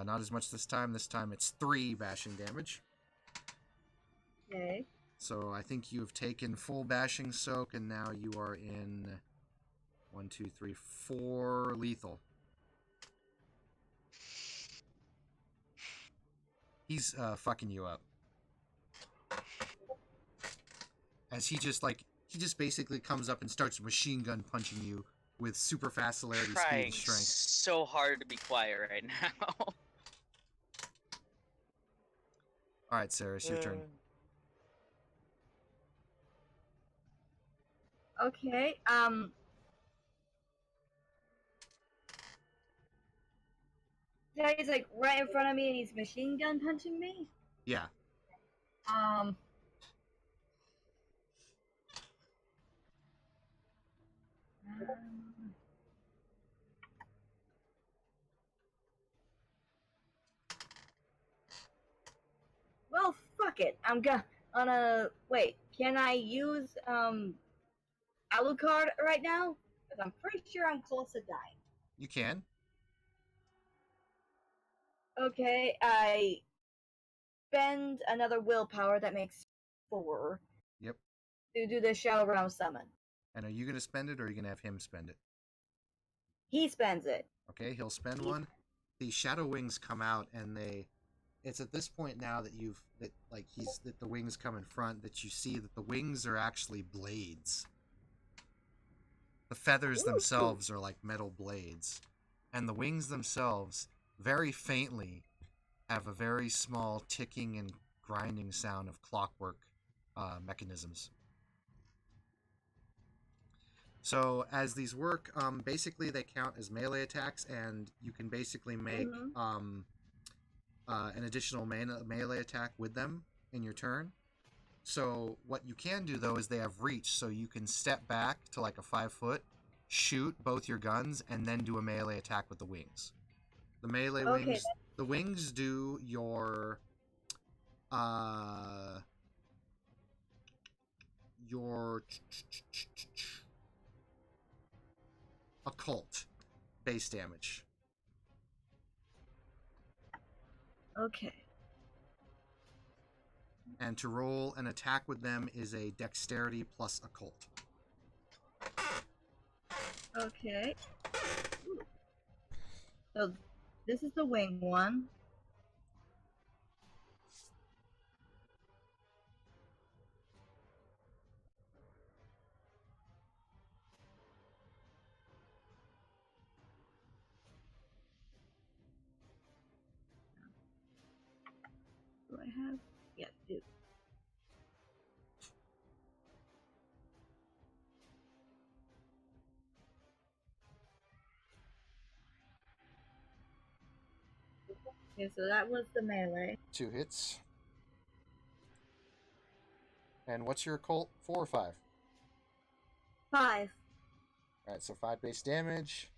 [SPEAKER 1] Not as much this time. This time it's 3 bashing damage.
[SPEAKER 3] Okay.
[SPEAKER 1] So I think you've taken full bashing soak, and now you are in 1, 2, 3, 4 lethal. He's fucking you up. As he just basically comes up and starts machine gun punching you with super fast celerity, speed,
[SPEAKER 2] Trying
[SPEAKER 1] and strength.
[SPEAKER 2] so hard to be quiet right now.
[SPEAKER 1] Alright, Sarah, it's your turn.
[SPEAKER 3] Okay. Yeah, he's like right in front of me and he's machine gun punching me.
[SPEAKER 1] Yeah.
[SPEAKER 3] Um. Well, fuck it. I'm gonna wait. Can I use Alucard right now? Because I'm pretty sure I'm close to dying.
[SPEAKER 1] You can.
[SPEAKER 3] Okay, I spend another willpower that makes 4.
[SPEAKER 1] Yep.
[SPEAKER 3] To do the Shadow Realm summon.
[SPEAKER 1] And are you going to spend it, or are you going to have him spend it?
[SPEAKER 3] He spends it.
[SPEAKER 1] Okay, he'll spend one. The Shadow Wings come out, and it's at this point now that that the wings come in front, that you see that the wings are actually blades. The feathers themselves are like metal blades. And the wings themselves, very faintly, have a very small ticking and grinding sound of clockwork mechanisms. So as these work, basically they count as melee attacks, and you can basically make an additional melee attack with them in your turn. So what you can do, though, is they have reach, so you can step back to like a 5 foot, shoot both your guns, and then do a melee attack with the wings. The melee wings, the wings do your occult base damage.
[SPEAKER 3] Okay.
[SPEAKER 1] And to roll an attack with them is a dexterity plus occult.
[SPEAKER 3] Okay. Ooh. So this is the wing one. Do I have? Yeah, I do. Okay, so that was the melee.
[SPEAKER 1] 2 hits. And what's your occult? 4 or 5?
[SPEAKER 3] 5.
[SPEAKER 1] Alright, so 5 base damage.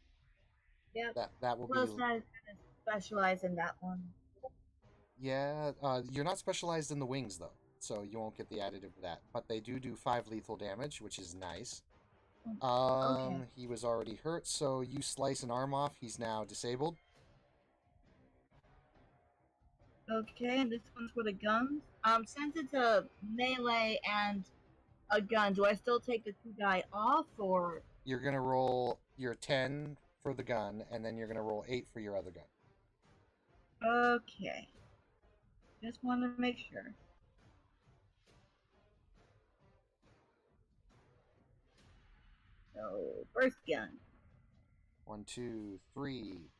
[SPEAKER 3] Yep.
[SPEAKER 1] That will
[SPEAKER 3] Plus,
[SPEAKER 1] be.
[SPEAKER 3] I specialize in that one.
[SPEAKER 1] Yeah, you're not specialized in the wings, though, so you won't get the additive of that. But they do 5 lethal damage, which is nice.
[SPEAKER 3] Okay.
[SPEAKER 1] He was already hurt, so you slice an arm off. He's now disabled.
[SPEAKER 3] Okay, and this one's for the guns. Since it's a melee and a gun, do I still take the 2 guy off, or?
[SPEAKER 1] You're going to roll your 10 for the gun, and then you're going to roll 8 for your other gun.
[SPEAKER 3] Okay. Just wanted to make sure. So, first gun.
[SPEAKER 1] 1, 2, 3.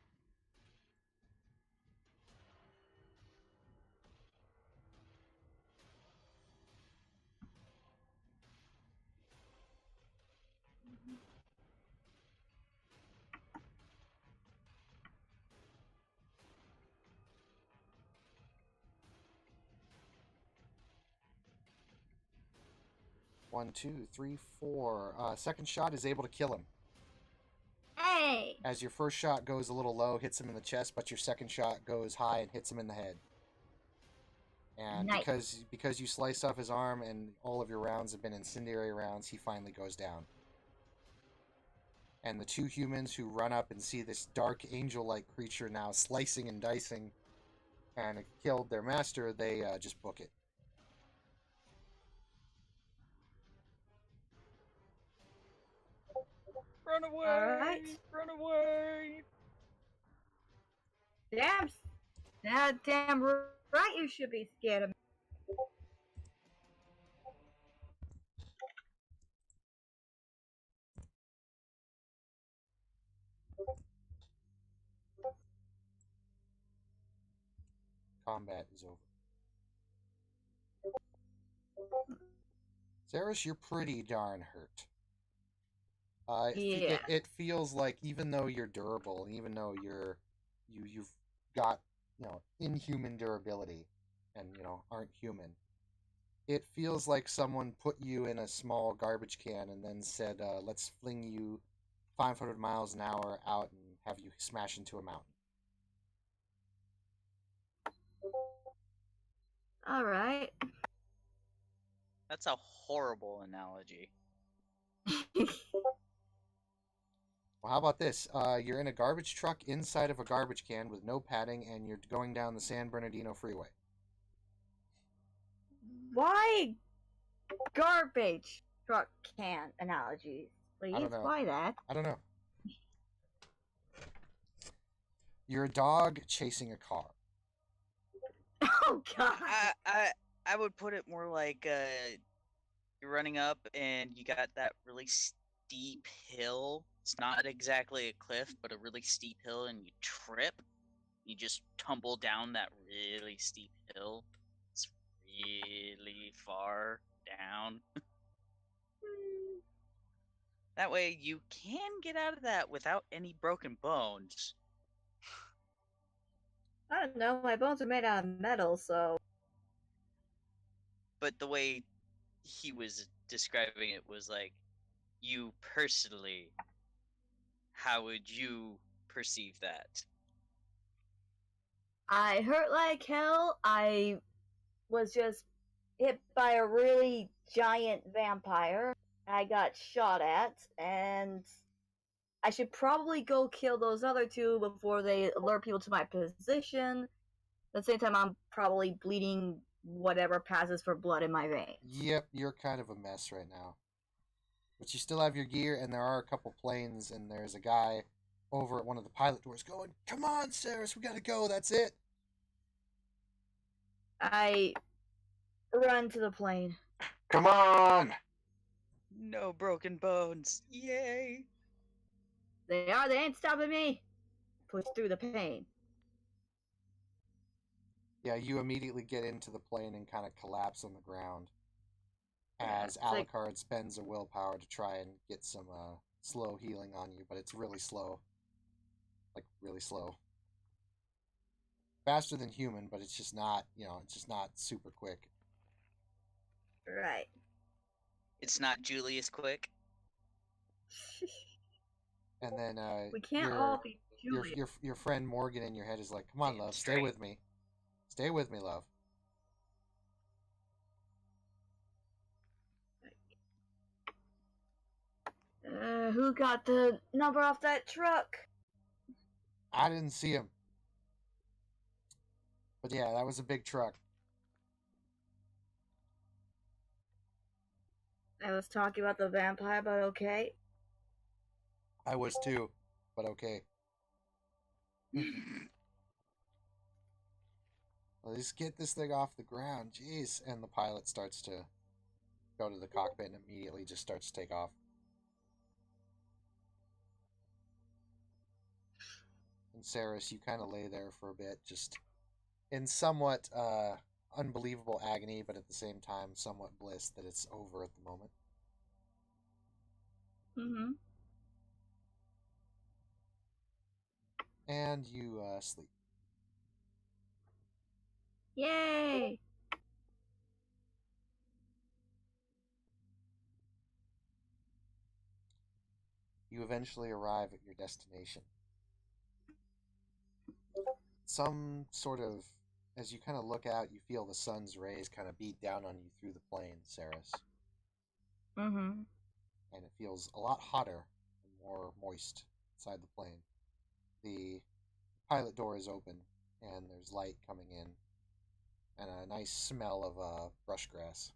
[SPEAKER 1] One, two, three, 4. Second shot is able to kill him.
[SPEAKER 3] Hey!
[SPEAKER 1] As your first shot goes a little low, hits him in the chest, but your second shot goes high and hits him in the head. And
[SPEAKER 3] nice.
[SPEAKER 1] because you sliced off his arm and all of your rounds have been incendiary rounds, he finally goes down. And the two humans who run up and see this dark angel-like creature now slicing and dicing and it killed their master, they just book it.
[SPEAKER 2] Run away!
[SPEAKER 3] Alright.
[SPEAKER 2] Run away!
[SPEAKER 3] Damn right you should be scared of me.
[SPEAKER 1] Combat is over. Zeris, you're pretty darn hurt.
[SPEAKER 3] Yeah.
[SPEAKER 1] It feels like even though you're durable, even though you've got inhuman durability, and aren't human, it feels like someone put you in a small garbage can and then said, "Let's fling you 500 miles an hour out and have you smash into a mountain."
[SPEAKER 3] Alright.
[SPEAKER 2] That's a horrible analogy.
[SPEAKER 1] Well, how about this? You're in a garbage truck inside of a garbage can with no padding, and you're going down the San Bernardino freeway.
[SPEAKER 3] Why garbage truck can analogies? Please,
[SPEAKER 1] I don't know.
[SPEAKER 3] why that?
[SPEAKER 1] I don't know. You're a dog chasing a car.
[SPEAKER 3] Oh god.
[SPEAKER 2] I would put it more like you're running up and you got that really steep hill. It's not exactly a cliff, but a really steep hill, and you trip. You just tumble down that really steep hill. It's really far down. That way you can get out of that without any broken bones.
[SPEAKER 3] I don't know, my bones are made out of metal, so
[SPEAKER 2] But the way he was describing it was like, you personally, how would you perceive that?
[SPEAKER 3] I hurt like hell. I was just hit by a really giant vampire. I got shot at, and I should probably go kill those other two before they alert people to my position. At the same time, I'm probably bleeding whatever passes for blood in my veins.
[SPEAKER 1] Yep, you're kind of a mess right now. But you still have your gear, and there are a couple planes, and there's a guy over at one of the pilot doors going, "Come on, Ceres, we gotta go, that's it."
[SPEAKER 3] I run to the plane.
[SPEAKER 5] Come on!
[SPEAKER 2] No broken bones. Yay!
[SPEAKER 3] They ain't stopping me. Push through the pain.
[SPEAKER 1] Yeah, you immediately get into the plane and kind of collapse on the ground as
[SPEAKER 3] it's like-
[SPEAKER 1] Alucard spends a willpower to try and get some slow healing on you, but it's really slow. Like, really slow. Faster than human, but it's just not, it's just not super quick.
[SPEAKER 3] Right.
[SPEAKER 2] It's not Julius Quick.
[SPEAKER 1] And then
[SPEAKER 3] We can't all be Julia.
[SPEAKER 1] your friend Morgan in your head is like, "Come on,
[SPEAKER 2] Damn
[SPEAKER 1] love, stay
[SPEAKER 2] straight.
[SPEAKER 1] with me. Stay with me, love."
[SPEAKER 3] Who got the number off that truck?
[SPEAKER 1] I didn't see him. But yeah, that was a big truck.
[SPEAKER 3] I was talking about the vampire, but okay.
[SPEAKER 1] I was too, but okay. Let's get this thing off the ground. Jeez. And the pilot starts to go to the cockpit and immediately just starts to take off. And Saris, you kind of lay there for a bit, just in somewhat unbelievable agony, but at the same time somewhat bliss that it's over at the moment.
[SPEAKER 3] Mm-hmm.
[SPEAKER 1] And you sleep.
[SPEAKER 3] Yay!
[SPEAKER 1] You eventually arrive at your destination. Some sort of, as you kind of look out, you feel the sun's rays kind of beat down on you through the plain, Saris.
[SPEAKER 3] Mm-hmm.
[SPEAKER 1] And it feels a lot hotter and more moist inside the plane. The pilot door is open, and there's light coming in, and a nice smell of brush grass.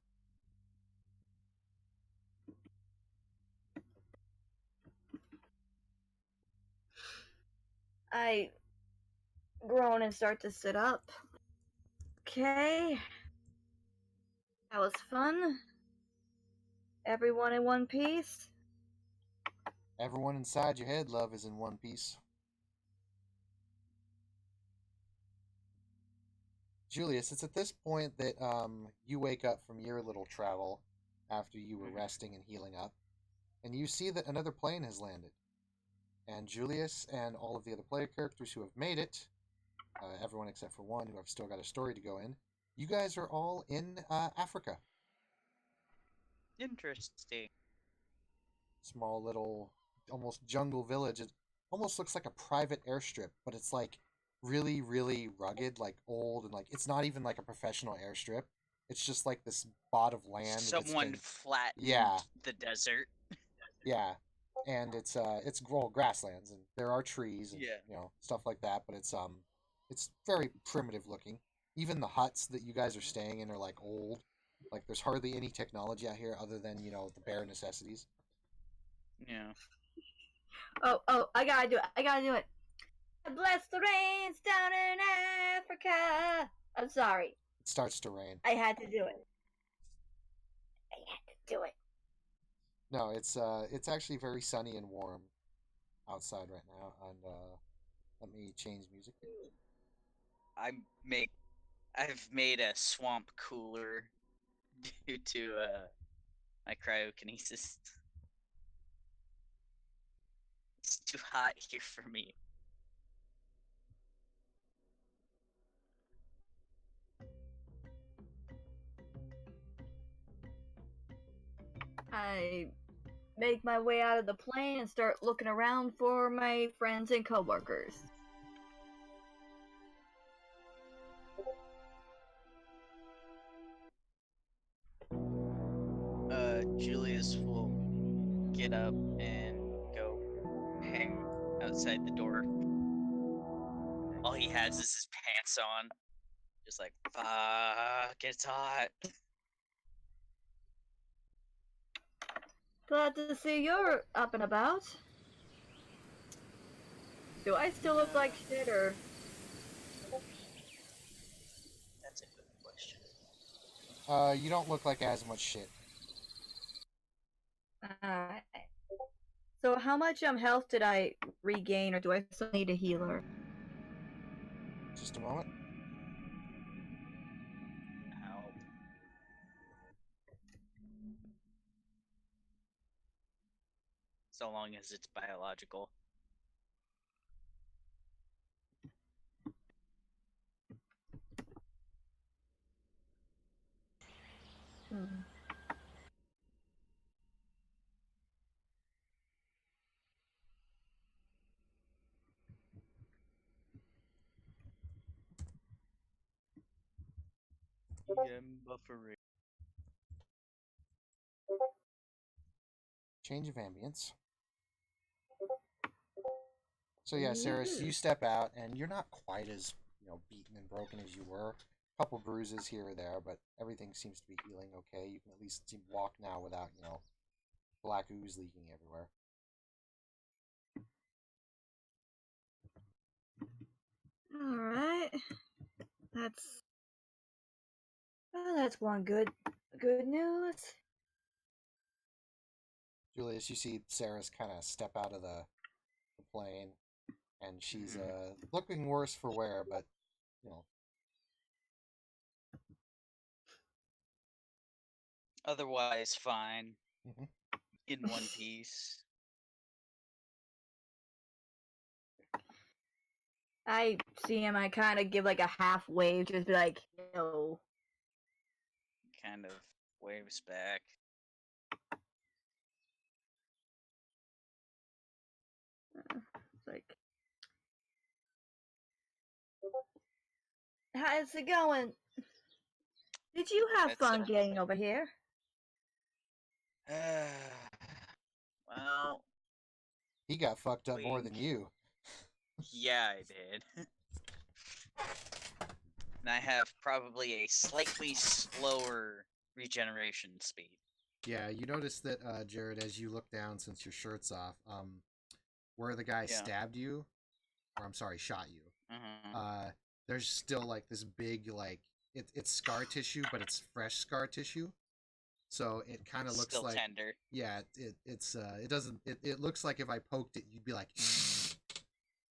[SPEAKER 3] I groan and start to sit up. Okay. That was fun. Everyone in one piece?
[SPEAKER 1] Everyone inside your head, love, is in one piece. Julius, it's at this point that you wake up from your little travel after you were resting and healing up, and you see that another plane has landed. And Julius and all of the other player characters who have made it, everyone except for one who have still got a story to go in, you guys are all in Africa.
[SPEAKER 2] Interesting.
[SPEAKER 1] Small little, almost jungle village. It almost looks like a private airstrip, but it's like really, really rugged, like old, and like it's not even like a professional airstrip. It's just like this spot of land.
[SPEAKER 2] Someone
[SPEAKER 1] been...
[SPEAKER 2] flattened
[SPEAKER 1] Yeah.
[SPEAKER 2] the desert.
[SPEAKER 1] Yeah, and it's well, grasslands, and there are trees and
[SPEAKER 2] Yeah.
[SPEAKER 1] Stuff like that, but it's very primitive looking. Even the huts that you guys are staying in are like old. Like there's hardly any technology out here other than the bare necessities.
[SPEAKER 2] Yeah.
[SPEAKER 3] Oh, I gotta do it. Bless the rains down in Africa. I'm sorry.
[SPEAKER 1] It starts to rain.
[SPEAKER 3] I had to do it.
[SPEAKER 1] No, it's actually very sunny and warm outside right now, and let me change music.
[SPEAKER 2] I've made a swamp cooler due to my cryokinesis. It's too hot here for me.
[SPEAKER 3] I make my way out of the plane and start looking around for my friends and coworkers.
[SPEAKER 2] Julius will get up and go hang outside the door. All he has is his pants on. Just like, fuck, it's hot.
[SPEAKER 3] Glad to see you're up and about. Do I still look like shit, or?
[SPEAKER 2] That's a good question.
[SPEAKER 1] You don't look like as much shit.
[SPEAKER 3] Alright. So how much health did I regain, or do I still need a healer?
[SPEAKER 1] Just a moment.
[SPEAKER 2] Help. So long as it's biological. Buffering.
[SPEAKER 1] Change of ambience. So yeah, Sarah, you step out, and you're not quite as beaten and broken as you were. A couple bruises here or there, but everything seems to be healing okay. You can at least walk now without black ooze leaking everywhere.
[SPEAKER 3] All right, that's one good news.
[SPEAKER 1] Julius, you see Sarah's kind of step out of the plane, and she's looking worse for wear, but
[SPEAKER 2] Otherwise fine.
[SPEAKER 1] Mhm.
[SPEAKER 2] In one piece.
[SPEAKER 3] I see him. I kind of give like a half wave, just be like, "No."
[SPEAKER 2] Kind of waves back.
[SPEAKER 3] It's like, how's it going? Did you have fun getting over here?
[SPEAKER 2] Well,
[SPEAKER 1] He got fucked up more than
[SPEAKER 2] Wink.
[SPEAKER 1] you.
[SPEAKER 2] Yeah, I did. And I have probably a slightly slower regeneration speed.
[SPEAKER 1] Yeah, you notice that, Jared, as you look down since your shirt's off, where the guy
[SPEAKER 2] Yeah.
[SPEAKER 1] stabbed you, or I'm sorry, shot you,
[SPEAKER 2] Mhm.
[SPEAKER 1] there's still like this big it's scar tissue, but it's fresh scar tissue. So it kind of looks
[SPEAKER 2] Still
[SPEAKER 1] like,
[SPEAKER 2] tender.
[SPEAKER 1] yeah, it doesn't it looks like if I poked it, you'd be like,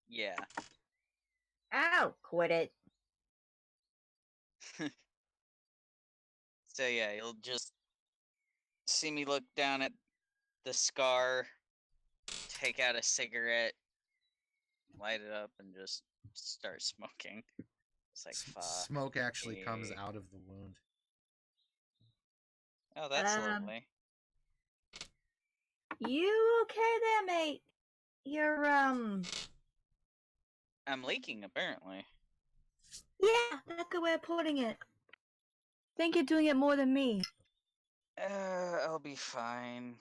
[SPEAKER 2] Yeah.
[SPEAKER 3] Ow! Quit it.
[SPEAKER 2] So yeah, you'll just see me look down at the scar, take out a cigarette, light it up, and just start smoking. It's like, fuck.
[SPEAKER 1] smoke actually comes out of the wound.
[SPEAKER 2] Oh, that's
[SPEAKER 3] Um,
[SPEAKER 2] lovely.
[SPEAKER 3] You okay there, mate? You're,
[SPEAKER 2] I'm leaking, apparently.
[SPEAKER 3] Yeah, that's a good way of putting it. Think you're doing it more than me.
[SPEAKER 2] I'll be fine.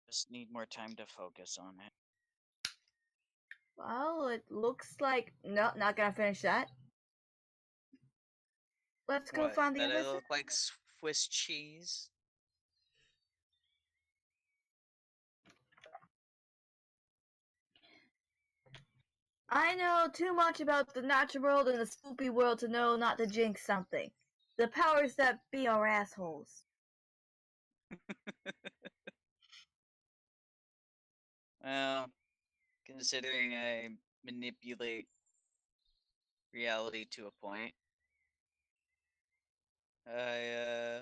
[SPEAKER 2] Just need more time to focus on it.
[SPEAKER 3] Well, it looks like... No, not gonna finish that. Let's go
[SPEAKER 2] What?
[SPEAKER 3] find the
[SPEAKER 2] That I
[SPEAKER 3] others.
[SPEAKER 2] look like Swiss cheese?
[SPEAKER 3] I know too much about the natural world and the spoopy world to know not to jinx something. The powers that be are assholes.
[SPEAKER 2] Well, considering I manipulate reality to a point, I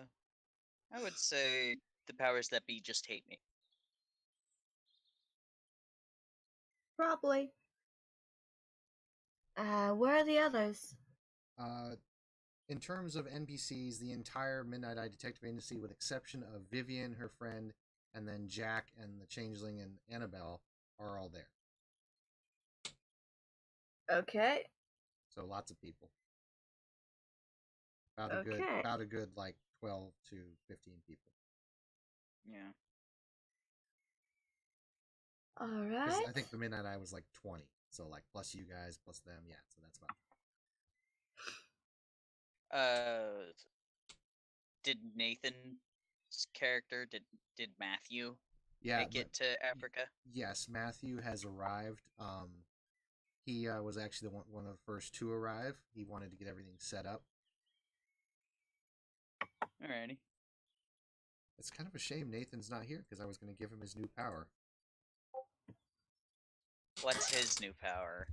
[SPEAKER 2] would say the powers that be just hate me.
[SPEAKER 3] Probably. Where are the others?
[SPEAKER 1] In terms of NPCs, the entire Midnight Eye Detective Agency, with exception of Vivian, her friend, and then Jack and the Changeling and Annabelle, are all there.
[SPEAKER 3] Okay.
[SPEAKER 1] So lots of people. About a good like 12 to 15 people.
[SPEAKER 2] Yeah.
[SPEAKER 3] Alright.
[SPEAKER 1] I think the Midnight Eye was like 20. So like plus you guys, plus them, yeah. So that's about.
[SPEAKER 2] Did Nathan's character did Matthew make it to Africa?
[SPEAKER 1] Yes, Matthew has arrived. He was actually one of the first to arrive. He wanted to get everything set up.
[SPEAKER 2] Alrighty.
[SPEAKER 1] It's kind of a shame Nathan's not here because I was going to give him his new power.
[SPEAKER 2] What's his new power?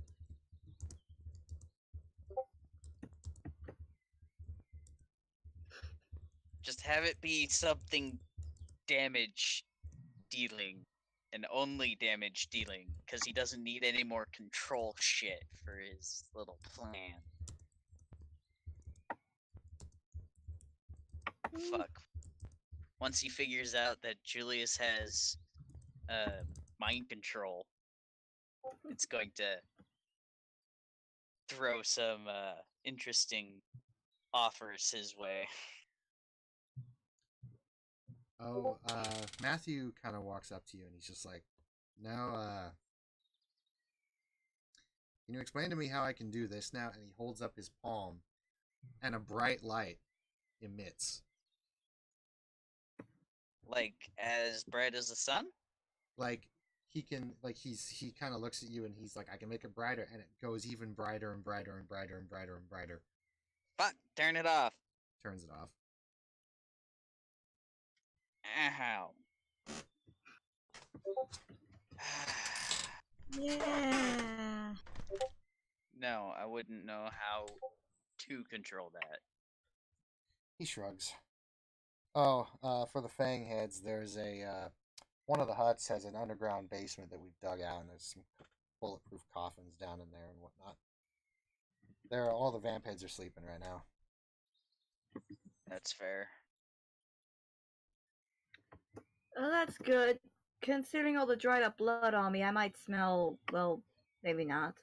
[SPEAKER 2] Just have it be something damage dealing and only damage dealing, because he doesn't need any more control shit for his little plan. Fuck. Once he figures out that Julius has mind control, it's going to throw some interesting offers his way.
[SPEAKER 1] Oh, Matthew kind of walks up to you and he's just like, "No, can you explain to me how I can do this now?" And he holds up his palm, and a bright light emits.
[SPEAKER 2] Like as bright as the sun?
[SPEAKER 1] Like he kind of looks at you and he's like, "I can make it brighter," and it goes even brighter and brighter and brighter and brighter and brighter.
[SPEAKER 2] Fuck, turn it off.
[SPEAKER 1] Turns it off.
[SPEAKER 2] Ow.
[SPEAKER 3] Yeah.
[SPEAKER 2] No, I wouldn't know how to control that.
[SPEAKER 1] He shrugs. Oh, for the Fang heads, there's one of the huts has an underground basement that we've dug out, and there's some bulletproof coffins down in there and whatnot. All the vamp heads are sleeping right now.
[SPEAKER 2] That's fair.
[SPEAKER 3] Oh, that's good. Considering all the dried up blood on me, I might smell, well, maybe not.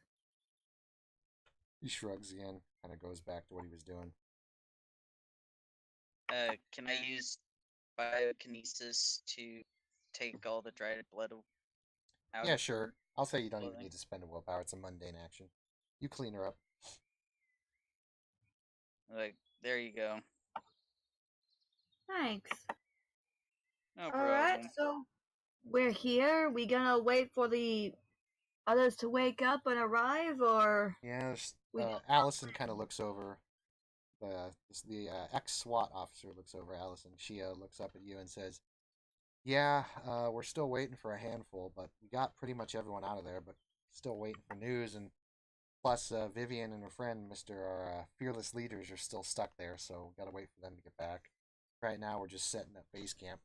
[SPEAKER 1] He shrugs again, kind of goes back to what he was doing.
[SPEAKER 2] Can I use biokinesis to take all the dried blood out?
[SPEAKER 1] Yeah, sure. I'll say you don't even
[SPEAKER 2] clothing.
[SPEAKER 1] need to spend a willpower. It's a mundane action. You clean her up.
[SPEAKER 2] Like, there you go.
[SPEAKER 3] Thanks.
[SPEAKER 2] No
[SPEAKER 3] All
[SPEAKER 2] problem.
[SPEAKER 3] right, so we're here. We gonna wait for the others to wake up and arrive, or
[SPEAKER 1] Yeah,
[SPEAKER 3] we?
[SPEAKER 1] Allison kind of looks over. The ex-SWAT officer looks over Allison. She looks up at you and says, "Yeah, we're still waiting for a handful, but we got pretty much everyone out of there. But still waiting for news. And plus, Vivian and her friend, Mister, our fearless leaders, are still stuck there. So we gotta wait for them to get back. Right now, we're just setting up base camp."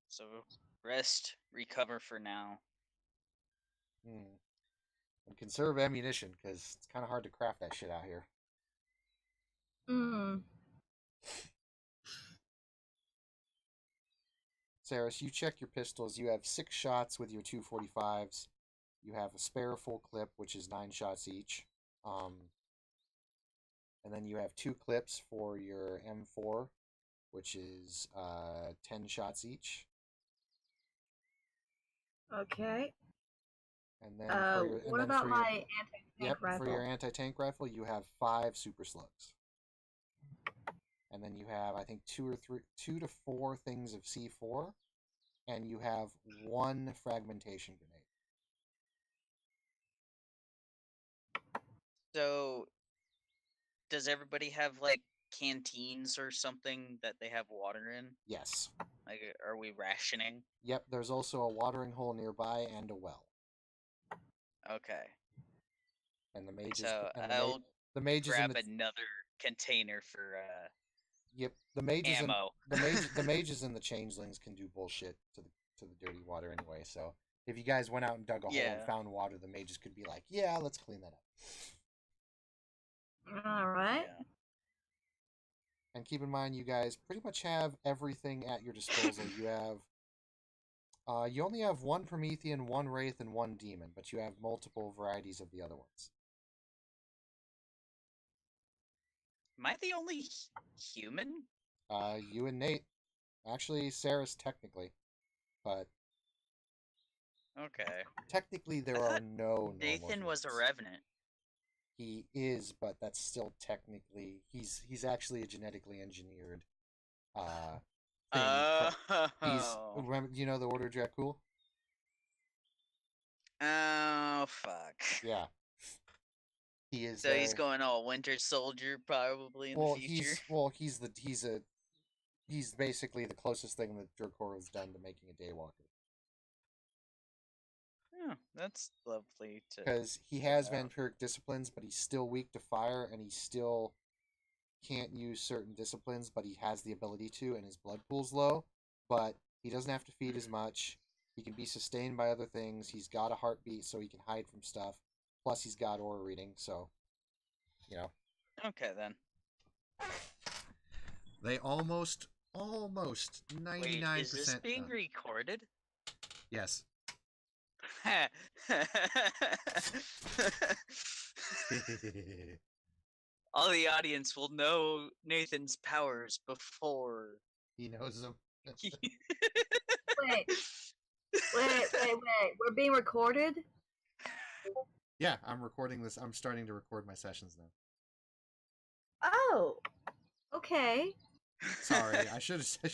[SPEAKER 2] So, rest, recover for now.
[SPEAKER 1] Hmm. And conserve ammunition because it's kind of hard to craft that shit out here.
[SPEAKER 3] Hmm.
[SPEAKER 1] Saris, you check your pistols. You have 6 shots with your 245s. You have a spare full clip, which is 9 shots each. And then you have 2 clips for your M4, which is 10 shots each.
[SPEAKER 3] Okay.
[SPEAKER 1] And then for your
[SPEAKER 3] what about my anti-tank rifle?
[SPEAKER 1] for your anti-tank rifle, you have 5 super slugs. And then you have, I think, 2 to 4 things of C4, and you have 1 fragmentation grenade.
[SPEAKER 2] So, does everybody have, like, canteens or something that they have water in?
[SPEAKER 1] Yes.
[SPEAKER 2] Like, are we rationing?
[SPEAKER 1] Yep, there's also a watering hole nearby and a well.
[SPEAKER 2] Okay.
[SPEAKER 1] And the mages.
[SPEAKER 2] So,
[SPEAKER 1] and
[SPEAKER 2] I'll
[SPEAKER 1] the mages
[SPEAKER 2] grab
[SPEAKER 1] in the,
[SPEAKER 2] another container for,
[SPEAKER 1] Yep, the mages
[SPEAKER 2] ammo.
[SPEAKER 1] the mages and the changelings can do bullshit to the dirty water anyway. So if you guys went out and dug a hole and
[SPEAKER 2] Yeah.
[SPEAKER 1] found water, the mages could be like, "Yeah, let's clean that up."
[SPEAKER 3] All right.
[SPEAKER 2] Yeah.
[SPEAKER 1] And keep in mind, you guys pretty much have everything at your disposal. You have, you only have 1 Promethean, 1 Wraith, and 1 Demon, but you have multiple varieties of the other ones.
[SPEAKER 2] Am I the only human?
[SPEAKER 1] You and Nate. Actually, Sarah's technically, but
[SPEAKER 2] Okay.
[SPEAKER 1] technically there
[SPEAKER 2] I
[SPEAKER 1] are
[SPEAKER 2] thought
[SPEAKER 1] no normal
[SPEAKER 2] Nathan was a
[SPEAKER 1] humans.
[SPEAKER 2] revenant.
[SPEAKER 1] He is, but that's still technically he's actually a genetically engineered thing. He's
[SPEAKER 2] Oh.
[SPEAKER 1] remember, you know the Order of Dracul?
[SPEAKER 2] Oh, fuck.
[SPEAKER 1] Yeah. He is
[SPEAKER 2] So he's going all Winter Soldier probably in the future.
[SPEAKER 1] He's basically the closest thing that Dracul has done to making a Daywalker.
[SPEAKER 2] Oh, that's lovely to.
[SPEAKER 1] Because he
[SPEAKER 2] check
[SPEAKER 1] has
[SPEAKER 2] out.
[SPEAKER 1] vampiric disciplines, but he's still weak to fire, and he still can't use certain disciplines, but he has the ability to, and his blood pool's low. But he doesn't have to feed as much. He can be sustained by other things. He's got a heartbeat, so he can hide from stuff. Plus, he's got aura reading, so you know.
[SPEAKER 2] Okay then.
[SPEAKER 1] They almost 99%.
[SPEAKER 2] Wait, is this being recorded?
[SPEAKER 1] Yes.
[SPEAKER 2] All the audience will know Nathan's powers before
[SPEAKER 1] He knows them.
[SPEAKER 3] Wait. We're being recorded?
[SPEAKER 1] Yeah, I'm recording this. I'm starting to record my sessions now.
[SPEAKER 3] Oh. Okay.
[SPEAKER 1] Sorry, I should have said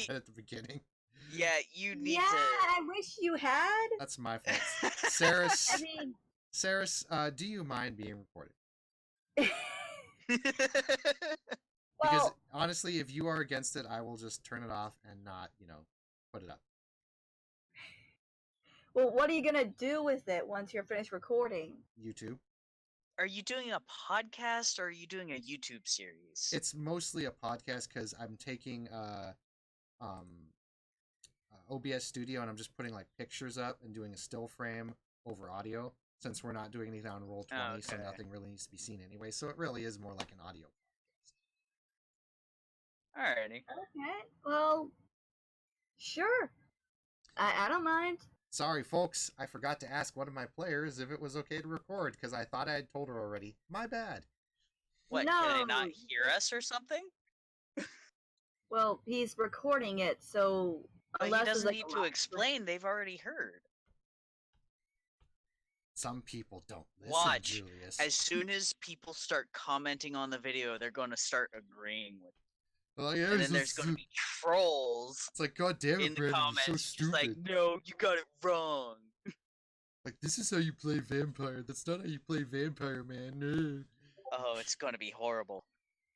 [SPEAKER 1] that at the beginning.
[SPEAKER 2] Yeah, you need
[SPEAKER 3] Yeah,
[SPEAKER 2] to.
[SPEAKER 3] I wish you had.
[SPEAKER 1] That's my fault. Saris,
[SPEAKER 3] I mean,
[SPEAKER 1] Saris, do you mind being recorded? Because
[SPEAKER 3] well,
[SPEAKER 1] honestly, if you are against it, I will just turn it off and not, put it up.
[SPEAKER 3] well, what are you gonna do with it once you're finished recording?
[SPEAKER 1] YouTube.
[SPEAKER 2] Are you doing a podcast or are you doing a YouTube series?
[SPEAKER 1] It's mostly a podcast because I'm taking OBS Studio and I'm just putting like pictures up and doing a still frame over audio since we're not doing anything on Roll20, so nothing really needs to be seen anyway. So it really is more like an audio podcast.
[SPEAKER 2] Alrighty.
[SPEAKER 3] Okay. Well, sure. I don't mind.
[SPEAKER 1] Sorry, folks. I forgot to ask one of my players if it was okay to record because I thought I had told her already. My bad.
[SPEAKER 2] What, can they not hear us or something?
[SPEAKER 3] Well, he's recording it, so
[SPEAKER 2] But he
[SPEAKER 3] Unless it's
[SPEAKER 2] doesn't
[SPEAKER 3] like
[SPEAKER 2] need
[SPEAKER 3] a
[SPEAKER 2] to
[SPEAKER 3] lot-
[SPEAKER 2] explain. They've already heard.
[SPEAKER 1] Some people don't listen,
[SPEAKER 2] Watch.
[SPEAKER 1] Julius.
[SPEAKER 2] As soon as people start commenting on the video, they're going to start agreeing with it.
[SPEAKER 1] Oh, yeah,
[SPEAKER 2] And then there's going to be trolls
[SPEAKER 1] It's like, God damn
[SPEAKER 2] in
[SPEAKER 1] it,
[SPEAKER 2] the
[SPEAKER 1] Brandon,
[SPEAKER 2] comments
[SPEAKER 1] you're so
[SPEAKER 2] just like,
[SPEAKER 1] stupid.
[SPEAKER 2] no, you got it wrong.
[SPEAKER 1] Like, this is how you play vampire. That's not how you play vampire, man.
[SPEAKER 2] Oh, it's going to be horrible.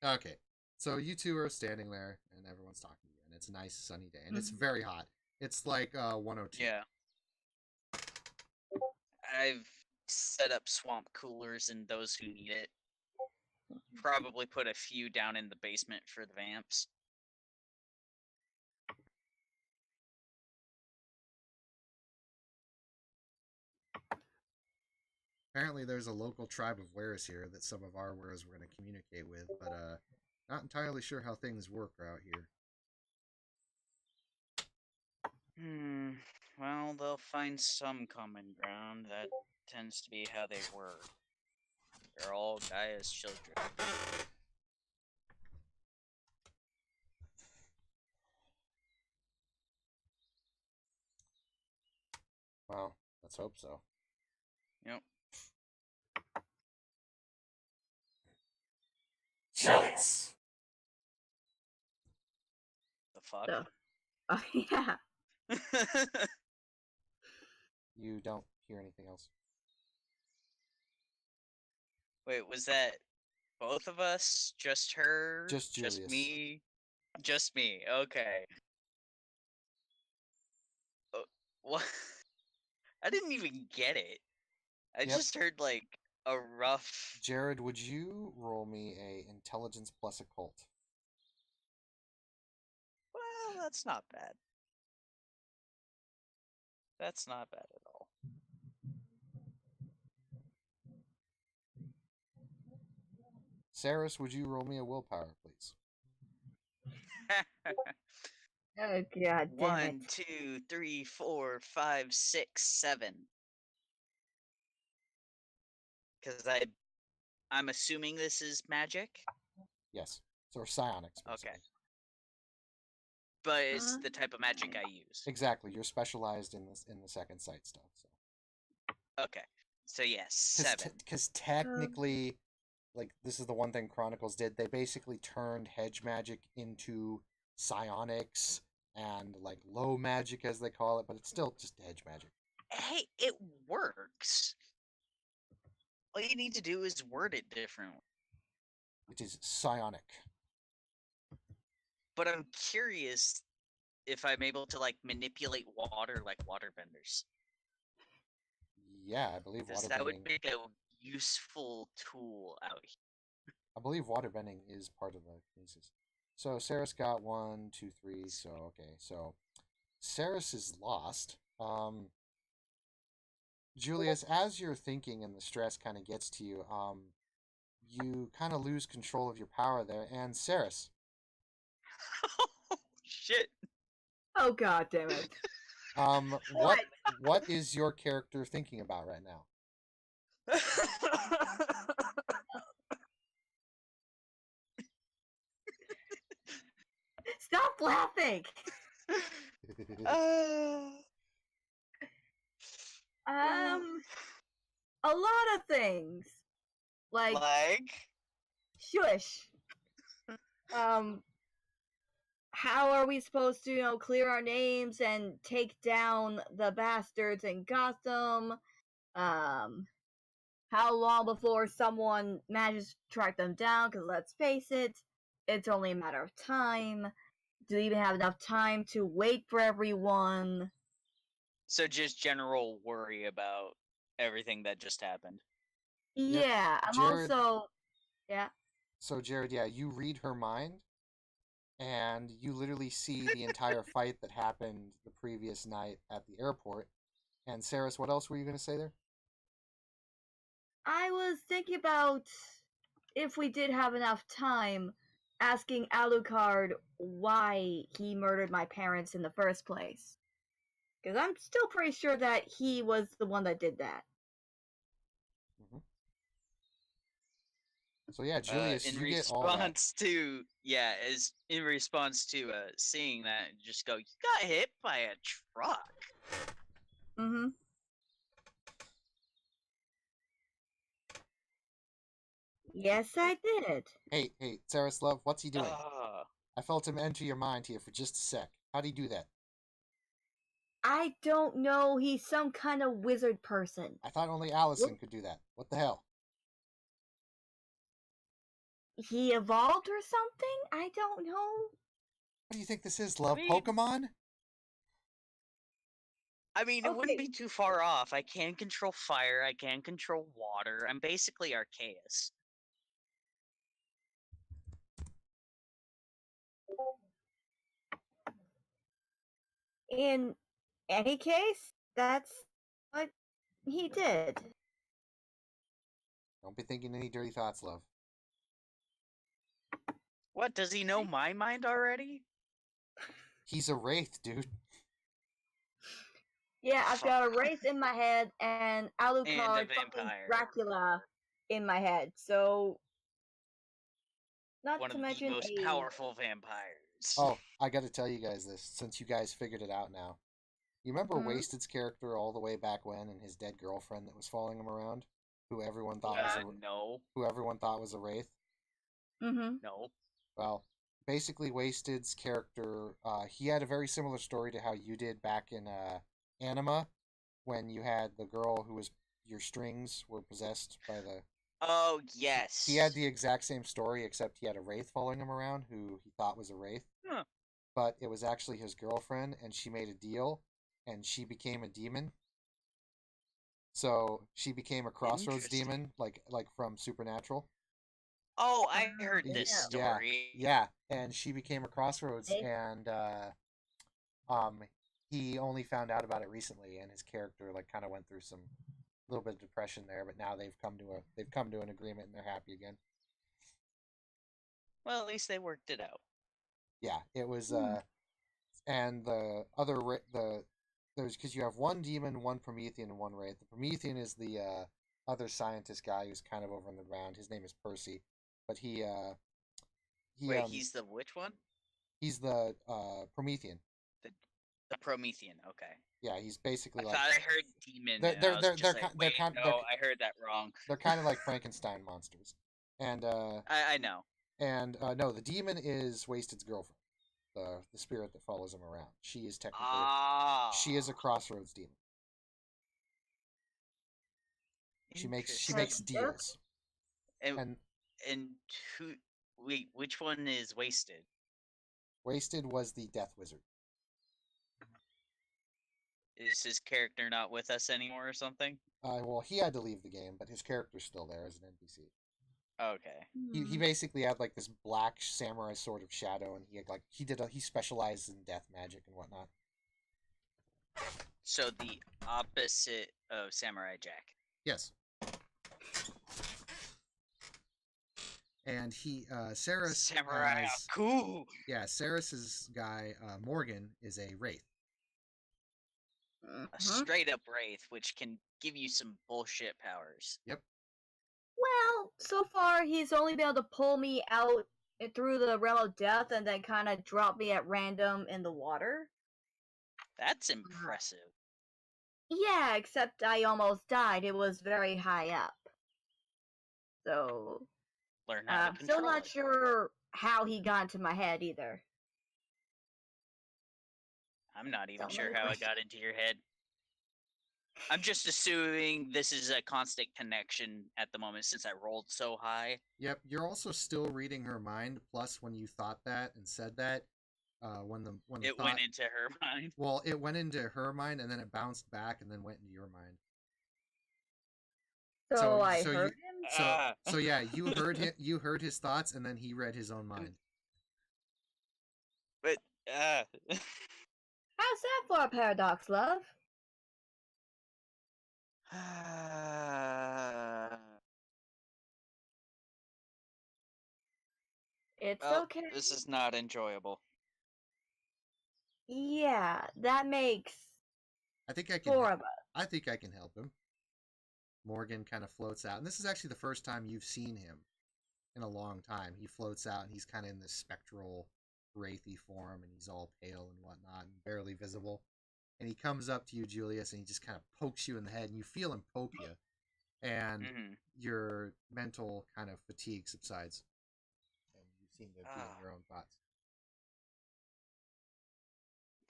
[SPEAKER 1] Okay, so you two are standing there, and everyone's talking to you, and it's a nice sunny day, and it's
[SPEAKER 3] Mhm.
[SPEAKER 1] very hot. It's like 102.
[SPEAKER 2] Yeah. I've set up swamp coolers and those who need it. Probably put a few down in the basement for the vamps.
[SPEAKER 1] Apparently, there's a local tribe of wares here that some of our wares were going to communicate with, but not entirely sure how things work out here.
[SPEAKER 2] Well, they'll find some common ground. That tends to be how they work. They're all Gaia's children.
[SPEAKER 1] Well, let's hope so.
[SPEAKER 2] Yep.
[SPEAKER 5] Jealous.
[SPEAKER 2] The fuck?
[SPEAKER 3] So- Oh, yeah.
[SPEAKER 1] You don't hear anything else.
[SPEAKER 2] Wait, was that both of us? Just her?
[SPEAKER 1] Just
[SPEAKER 2] Just
[SPEAKER 1] Julius.
[SPEAKER 2] me? Just me. Okay. What? I didn't even get it. I
[SPEAKER 1] Yep.
[SPEAKER 2] just heard like a rough.
[SPEAKER 1] Jared, would you roll me a intelligence plus occult?
[SPEAKER 2] Well, that's not bad. That's not bad at all.
[SPEAKER 1] Saris, would you roll me a willpower, please?
[SPEAKER 3] Oh, God damn
[SPEAKER 2] 1,
[SPEAKER 3] it.
[SPEAKER 2] 2, 3, 4, 5, 6, 7. Because I'm assuming this is magic.
[SPEAKER 1] Yes. So, or psionics. Basically.
[SPEAKER 2] Okay. But it's the type of magic I use.
[SPEAKER 1] Exactly. You're specialized in this in the second sight stuff. So.
[SPEAKER 2] Okay. So yes, 7.
[SPEAKER 1] Because technically, like, this is the one thing Chronicles did. They basically turned hedge magic into psionics and, like, low magic, as they call it, but it's still just hedge magic.
[SPEAKER 2] Hey, it works. All you need to do is word it differently.
[SPEAKER 1] It is psionic.
[SPEAKER 2] But I'm curious if I'm able to, like, manipulate water like waterbenders.
[SPEAKER 1] Yeah, I believe
[SPEAKER 2] Because that would
[SPEAKER 1] waterbending.
[SPEAKER 2] make a useful tool out here.
[SPEAKER 1] I believe waterbending is part of the thesis. So Saris got 1, 2, 3. So okay, so Saris is lost. Julius, as you're thinking and the stress kind of gets to you, you kind of lose control of your power there. And Saris,
[SPEAKER 2] Shit.
[SPEAKER 3] Oh, God damn it.
[SPEAKER 1] what is your character thinking about right now?
[SPEAKER 3] Stop laughing! A lot of things. Like, shush. How are we supposed to, clear our names and take down the bastards in Gotham? How long before someone manages to track them down? Because let's face it, it's only a matter of time. Do we even have enough time to wait for everyone?
[SPEAKER 2] So just general worry about everything that just happened.
[SPEAKER 1] Yep.
[SPEAKER 3] Yeah, I'm
[SPEAKER 1] Jared-
[SPEAKER 3] also... Yeah.
[SPEAKER 1] So Jared, yeah, you read her mind, and you literally see the entire fight that happened the previous night at the airport. And Saris, what else were you going to say there?
[SPEAKER 3] I was thinking about if we did have enough time, asking Alucard why he murdered my parents in the first place. Because I'm still pretty sure that he was the one that did that.
[SPEAKER 1] So yeah, Julius,
[SPEAKER 2] in
[SPEAKER 1] you get all that.
[SPEAKER 2] response to seeing that, just go, you got hit by a truck.
[SPEAKER 3] Mm-hmm. Yes, I did.
[SPEAKER 1] Hey, Saris Love, what's he doing?
[SPEAKER 2] Ah.
[SPEAKER 1] I felt him enter your mind here for just a sec. How'd he do that?
[SPEAKER 3] I don't know. He's some kind of wizard person.
[SPEAKER 1] I thought only Allison could do that. What the hell?
[SPEAKER 3] He evolved or something? I don't know.
[SPEAKER 1] What do you think this is, Love?
[SPEAKER 2] I mean-
[SPEAKER 1] Pokemon?
[SPEAKER 2] I mean, it wouldn't
[SPEAKER 3] Okay.
[SPEAKER 2] be too far off. I can control fire. I can control water. I'm basically Arceus.
[SPEAKER 3] In any case, that's what he did.
[SPEAKER 1] Don't be thinking any dirty thoughts, Love.
[SPEAKER 2] What, does he know my mind already?
[SPEAKER 1] He's a wraith, dude.
[SPEAKER 3] Yeah, I've got a wraith in my head and Alucard
[SPEAKER 2] And a
[SPEAKER 3] fucking
[SPEAKER 2] vampire.
[SPEAKER 3] Dracula in my head. So, not
[SPEAKER 2] One
[SPEAKER 3] to
[SPEAKER 2] of the
[SPEAKER 3] mention
[SPEAKER 2] most
[SPEAKER 3] a
[SPEAKER 2] powerful vampires.
[SPEAKER 1] Oh, I gotta tell you guys this, since you guys figured it out now. You remember
[SPEAKER 3] Mhm.
[SPEAKER 1] Wasted's character all the way back when, and his dead girlfriend that was following him around, who everyone thought
[SPEAKER 2] no,
[SPEAKER 1] was a wraith?
[SPEAKER 3] Mm-hmm.
[SPEAKER 2] no.
[SPEAKER 1] Well, basically, Wasted's character, he had a very similar story to how you did back in Anima, when you had the girl who was your strings were possessed by the.
[SPEAKER 2] Oh, yes.
[SPEAKER 1] He had the exact same story, except he had a wraith following him around who he thought was a wraith.
[SPEAKER 2] Huh.
[SPEAKER 1] But it was actually his girlfriend, and she made a deal, and she became a demon. So she became a crossroads
[SPEAKER 2] Interesting.
[SPEAKER 1] demon, like from Supernatural.
[SPEAKER 2] Oh, I heard
[SPEAKER 3] Yeah.
[SPEAKER 2] this
[SPEAKER 1] Yeah,
[SPEAKER 2] story.
[SPEAKER 1] yeah, and she became a crossroads,
[SPEAKER 3] Hey.
[SPEAKER 1] and he only found out about it recently, and his character like kind of went through some little bit of depression there, but now they've come to an agreement and they're happy again.
[SPEAKER 2] Well, at least they worked it out.
[SPEAKER 1] Yeah, it was
[SPEAKER 3] Hmm.
[SPEAKER 1] and the other there's because you have one demon, one Promethean, and one wraith. The Promethean is the other scientist guy who's kind of over on the ground. His name is Percy, but he
[SPEAKER 2] Wait, he's the which one?
[SPEAKER 1] he's the Promethean.
[SPEAKER 2] The Promethean. Okay.
[SPEAKER 1] Yeah, he's basically
[SPEAKER 2] I
[SPEAKER 1] like
[SPEAKER 2] thought I heard demon.
[SPEAKER 1] They're-
[SPEAKER 2] and
[SPEAKER 1] they're-
[SPEAKER 2] I was
[SPEAKER 1] they're-
[SPEAKER 2] just
[SPEAKER 1] they're
[SPEAKER 2] like,
[SPEAKER 1] ki- they're
[SPEAKER 2] wait,
[SPEAKER 1] kind-
[SPEAKER 2] no,
[SPEAKER 1] they're-
[SPEAKER 2] I heard that wrong.
[SPEAKER 1] they're kind of like Frankenstein monsters, and
[SPEAKER 2] I know.
[SPEAKER 1] no, the demon is Wasted's girlfriend, the spirit that follows him around. She is technically she is a crossroads demon. She makes
[SPEAKER 2] Interesting.
[SPEAKER 1] deals,
[SPEAKER 2] And,
[SPEAKER 1] and
[SPEAKER 2] and who? Wait, which one is wasted?
[SPEAKER 1] Wasted was the death wizard.
[SPEAKER 2] Is his character not with us anymore or something?
[SPEAKER 1] Well, he had to leave the game, but his character's still there as an NPC.
[SPEAKER 2] Okay.
[SPEAKER 1] He basically had like this black samurai sword of shadow, and he specialized in death magic and whatnot.
[SPEAKER 2] So the opposite of Samurai Jack.
[SPEAKER 1] Yes. And he Saris
[SPEAKER 2] Samurai
[SPEAKER 1] has,
[SPEAKER 2] Aku.
[SPEAKER 1] yeah, Saris's guy Morgan is a wraith.
[SPEAKER 2] A
[SPEAKER 3] Mhm.
[SPEAKER 2] straight up wraith, which can give you some bullshit powers.
[SPEAKER 3] Well, so far he's only been able to pull me out through the realm of death and then kind of drop me at random in the water.
[SPEAKER 2] That's impressive.
[SPEAKER 3] Yeah, except I almost died. It was very high up. So,
[SPEAKER 2] Learn how to control
[SPEAKER 3] still not
[SPEAKER 2] it.
[SPEAKER 3] sure how he got into my head either.
[SPEAKER 2] I'm not even
[SPEAKER 3] Don't
[SPEAKER 2] sure
[SPEAKER 3] know.
[SPEAKER 2] how it got into your head. I'm just assuming this is a constant connection at the moment since I rolled so high.
[SPEAKER 1] Yep, you're also still reading her mind. Plus, when you thought that and said that, when the
[SPEAKER 2] It
[SPEAKER 1] thought,
[SPEAKER 2] went into her mind.
[SPEAKER 1] well, it went into her mind and then it bounced back and then went into your mind.
[SPEAKER 3] So I
[SPEAKER 1] so
[SPEAKER 3] heard
[SPEAKER 1] you-
[SPEAKER 3] him.
[SPEAKER 1] So yeah, you heard him. You heard his thoughts, and then he read his own mind.
[SPEAKER 2] But
[SPEAKER 3] How's that for a paradox, love? It's
[SPEAKER 2] well,
[SPEAKER 3] okay.
[SPEAKER 2] this is not enjoyable.
[SPEAKER 3] Yeah, that makes
[SPEAKER 1] I think I can.
[SPEAKER 3] four of us.
[SPEAKER 1] I think I can help him. Morgan kind of floats out, and this is actually the first time you've seen him. in a long time. He floats out and he's kind of in this spectral, wraithy form, and he's all pale and whatnot and barely visible. And he comes up to you, Julius, and he just kind of pokes you in the head, and you feel him poke you, and your mental kind of fatigue subsides, and you seem to be in your own thoughts.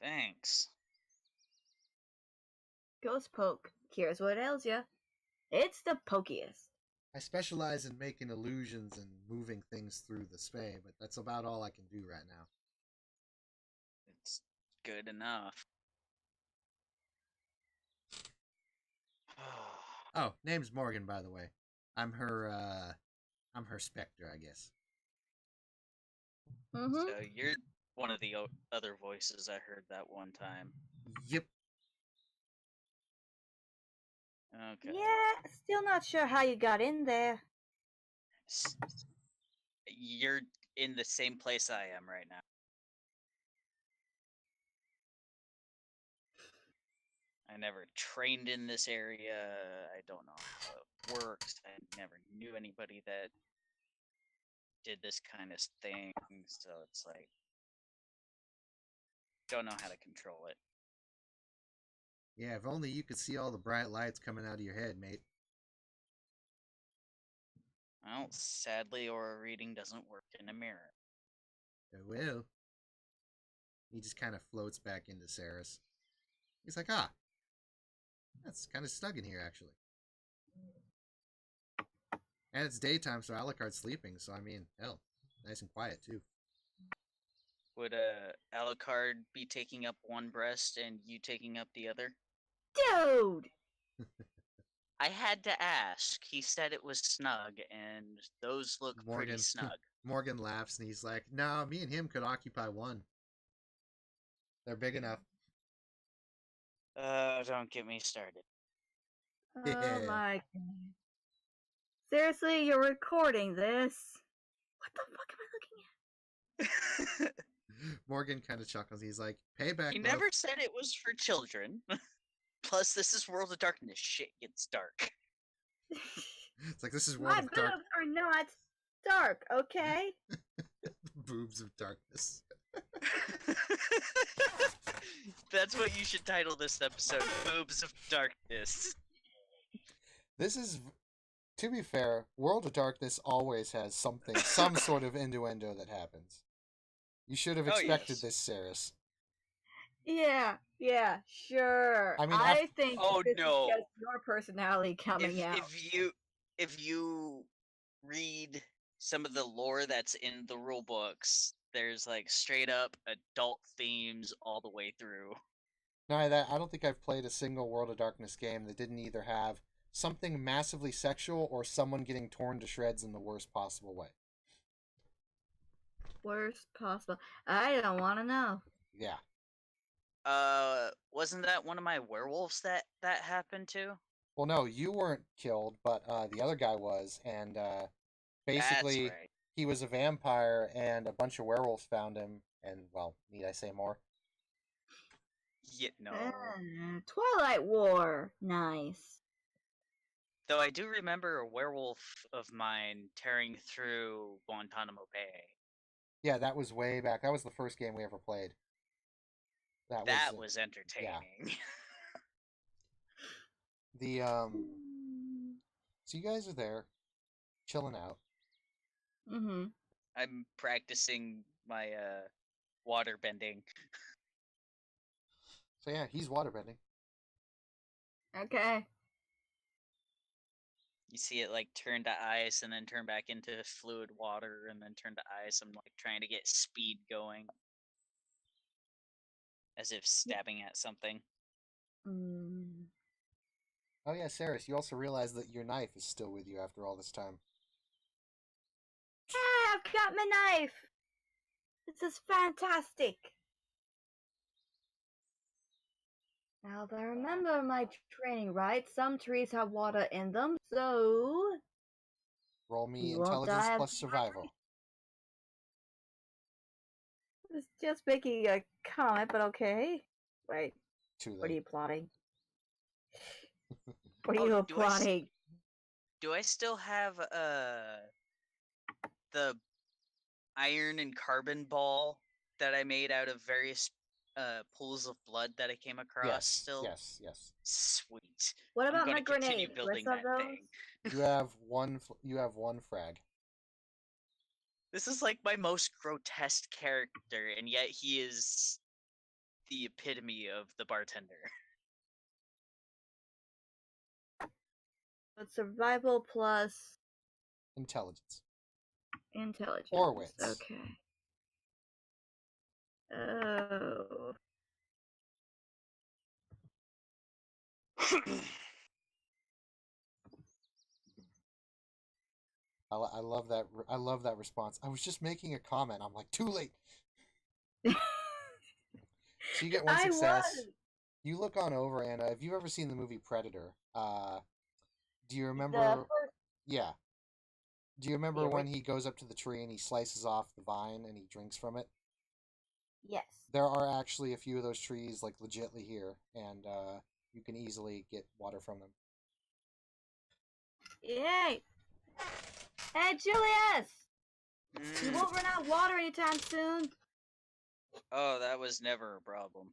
[SPEAKER 2] Thanks.
[SPEAKER 3] Ghost poke. Here's what ails ya. It's the pokiest.
[SPEAKER 1] I specialize in making illusions and moving things through the space, but that's about all I can do right now.
[SPEAKER 2] It's good enough.
[SPEAKER 1] Oh, name's Morgan, by the way. I'm her specter, I guess.
[SPEAKER 3] Mm-hmm.
[SPEAKER 2] So you're one of the other voices I heard that one time.
[SPEAKER 1] Yep.
[SPEAKER 2] Okay.
[SPEAKER 3] Yeah, still not sure how you got in there.
[SPEAKER 2] You're in the same place I am right now. I never trained in this area. I don't know how it works. I never knew anybody that did this kind of thing. So it's like, don't know how to control it.
[SPEAKER 1] Yeah, if only you could see all the bright lights coming out of your head, mate.
[SPEAKER 2] Well, sadly, aura reading doesn't work in a mirror.
[SPEAKER 1] Oh, well. He just kind of floats back into Saris. He's like, that's kind of snug in here, actually. And it's daytime, so Alucard's sleeping, so I mean, hell, nice and quiet, too.
[SPEAKER 2] Would Alucard be taking up one breast and you taking up the other?
[SPEAKER 3] Dude!
[SPEAKER 2] I had to ask. He said it was snug, and those look pretty snug.
[SPEAKER 1] Morgan laughs, and he's like, no, me and him could occupy one. They're big enough.
[SPEAKER 2] Don't get me started.
[SPEAKER 3] Oh my god. Seriously, you're recording this? What the fuck am I looking at?
[SPEAKER 1] Morgan kind of chuckles. He's like, payback,
[SPEAKER 2] He
[SPEAKER 1] love.
[SPEAKER 2] never said it was for children. Plus, this is World of Darkness. Shit gets dark.
[SPEAKER 1] It's like, this is World
[SPEAKER 3] My
[SPEAKER 1] of Dark.
[SPEAKER 3] boobs are not dark, okay?
[SPEAKER 1] Boobs of Darkness.
[SPEAKER 2] That's what you should title this episode, Boobs of Darkness.
[SPEAKER 1] This is, to be fair, World of Darkness always has something, some sort of innuendo that happens. You should have expected this, Saris.
[SPEAKER 3] Yeah, sure.
[SPEAKER 1] I mean,
[SPEAKER 3] I think
[SPEAKER 2] Oh,
[SPEAKER 3] this
[SPEAKER 2] no.
[SPEAKER 3] is just your personality coming out.
[SPEAKER 2] If you read some of the lore that's in the rule books, there's like straight up adult themes all the way through.
[SPEAKER 1] No, I don't think I've played a single World of Darkness game that didn't either have something massively sexual or someone getting torn to shreds in the worst possible way.
[SPEAKER 3] Worst possible. I don't want to know.
[SPEAKER 1] Yeah.
[SPEAKER 2] Wasn't that one of my werewolves that happened to?
[SPEAKER 1] Well, no, you weren't killed, but the other guy was, and basically
[SPEAKER 2] That's right.
[SPEAKER 1] he was a vampire, and a bunch of werewolves found him, and, well, need I say more?
[SPEAKER 2] Yeah, no.
[SPEAKER 3] Twilight War. Nice.
[SPEAKER 2] Though I do remember a werewolf of mine tearing through Guantanamo Bay.
[SPEAKER 1] Yeah, that was way back. That was the first game we ever played.
[SPEAKER 2] That was entertaining.
[SPEAKER 1] Yeah. So you guys are there, chilling out.
[SPEAKER 3] Mm-hmm.
[SPEAKER 2] I'm practicing my water bending.
[SPEAKER 1] So yeah, he's waterbending.
[SPEAKER 3] Okay.
[SPEAKER 2] You see it like turn to ice and then turn back into fluid water and then turn to ice. I'm like trying to get speed going. As if stabbing at something.
[SPEAKER 1] Oh yeah, Saris, you also realize that your knife is still with you after all this time.
[SPEAKER 3] I've got my knife. This is fantastic. Now that I remember my training right, some trees have water in them, so...
[SPEAKER 1] Roll me intelligence plus survival.
[SPEAKER 3] I was just making a comment, but okay. Wait,
[SPEAKER 1] Too late.
[SPEAKER 3] what are you plotting? What are you plotting?
[SPEAKER 2] Do I still have the iron and carbon ball that I made out of various pools of blood that I came across
[SPEAKER 1] Yes,
[SPEAKER 2] still?
[SPEAKER 1] yes.
[SPEAKER 2] Sweet.
[SPEAKER 3] What
[SPEAKER 2] I'm
[SPEAKER 3] about
[SPEAKER 2] going
[SPEAKER 3] my
[SPEAKER 2] to continue
[SPEAKER 3] grenade?
[SPEAKER 2] building
[SPEAKER 3] Let's have
[SPEAKER 2] that
[SPEAKER 3] those.
[SPEAKER 2] thing.
[SPEAKER 1] You have one. You have one frag.
[SPEAKER 2] This is like my most grotesque character, and yet he is the epitome of the bartender.
[SPEAKER 3] But survival plus
[SPEAKER 1] Intelligence.
[SPEAKER 3] intelligence.
[SPEAKER 1] Or wits.
[SPEAKER 3] Okay. Oh.
[SPEAKER 1] I love that. I love that response. I was just making a comment. I'm like, too late. So you get one
[SPEAKER 3] I
[SPEAKER 1] success.
[SPEAKER 3] was.
[SPEAKER 1] You look on over, and have you ever seen the movie Predator? Do you
[SPEAKER 3] The
[SPEAKER 1] remember?
[SPEAKER 3] first,
[SPEAKER 1] Yeah. Do you remember
[SPEAKER 3] Yeah,
[SPEAKER 1] when
[SPEAKER 3] right.
[SPEAKER 1] he goes up to the tree and he slices off the vine and he drinks from it?
[SPEAKER 3] yes.
[SPEAKER 1] There are actually a few of those trees, like legitly here, and you can easily get water from them.
[SPEAKER 3] Yay! Hey, Julius! You won't run out of water anytime soon.
[SPEAKER 2] Oh, that was never a problem.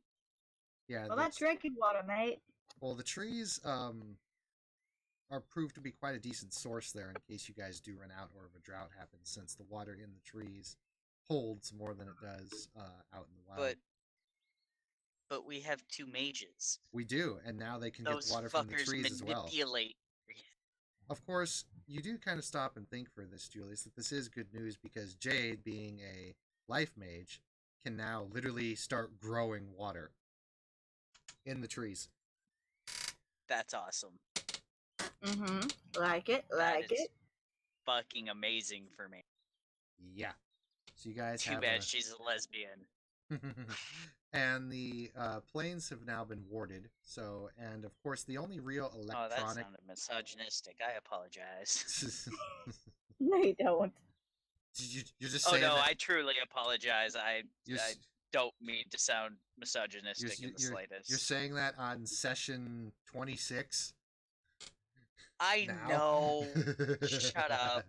[SPEAKER 1] Yeah.
[SPEAKER 3] Well, that's drinking water, mate.
[SPEAKER 1] Well, the trees are proved to be quite a decent source there in case you guys do run out or if a drought happens, since the water in the trees holds more than it does out in the wild.
[SPEAKER 2] But we have 2 mages.
[SPEAKER 1] We do, and now they can
[SPEAKER 2] Those
[SPEAKER 1] get water from the
[SPEAKER 2] fuckers
[SPEAKER 1] trees as well.
[SPEAKER 2] manipulate.
[SPEAKER 1] Of course, you do kind of stop and think for this, Julius, that this is good news because Jade, being a life mage, can now literally start growing water in the trees.
[SPEAKER 2] That's awesome.
[SPEAKER 3] Mm-hmm. Like it,
[SPEAKER 2] That
[SPEAKER 3] like
[SPEAKER 2] is
[SPEAKER 3] it.
[SPEAKER 2] fucking amazing for me.
[SPEAKER 1] Yeah. So you guys
[SPEAKER 2] Too
[SPEAKER 1] have
[SPEAKER 2] bad she's a lesbian.
[SPEAKER 1] and the planes have now been warded. So, and of course, the only real
[SPEAKER 2] Oh, that
[SPEAKER 1] electronic.
[SPEAKER 2] sounded misogynistic. I apologize.
[SPEAKER 3] No, you don't.
[SPEAKER 1] You're just
[SPEAKER 2] Oh
[SPEAKER 1] saying
[SPEAKER 2] no,
[SPEAKER 1] that.
[SPEAKER 2] I truly apologize. I
[SPEAKER 1] You're,
[SPEAKER 2] I don't mean to sound misogynistic in the
[SPEAKER 1] you're
[SPEAKER 2] slightest.
[SPEAKER 1] saying that on session 26.
[SPEAKER 2] I
[SPEAKER 1] Now?
[SPEAKER 2] know. Shut up.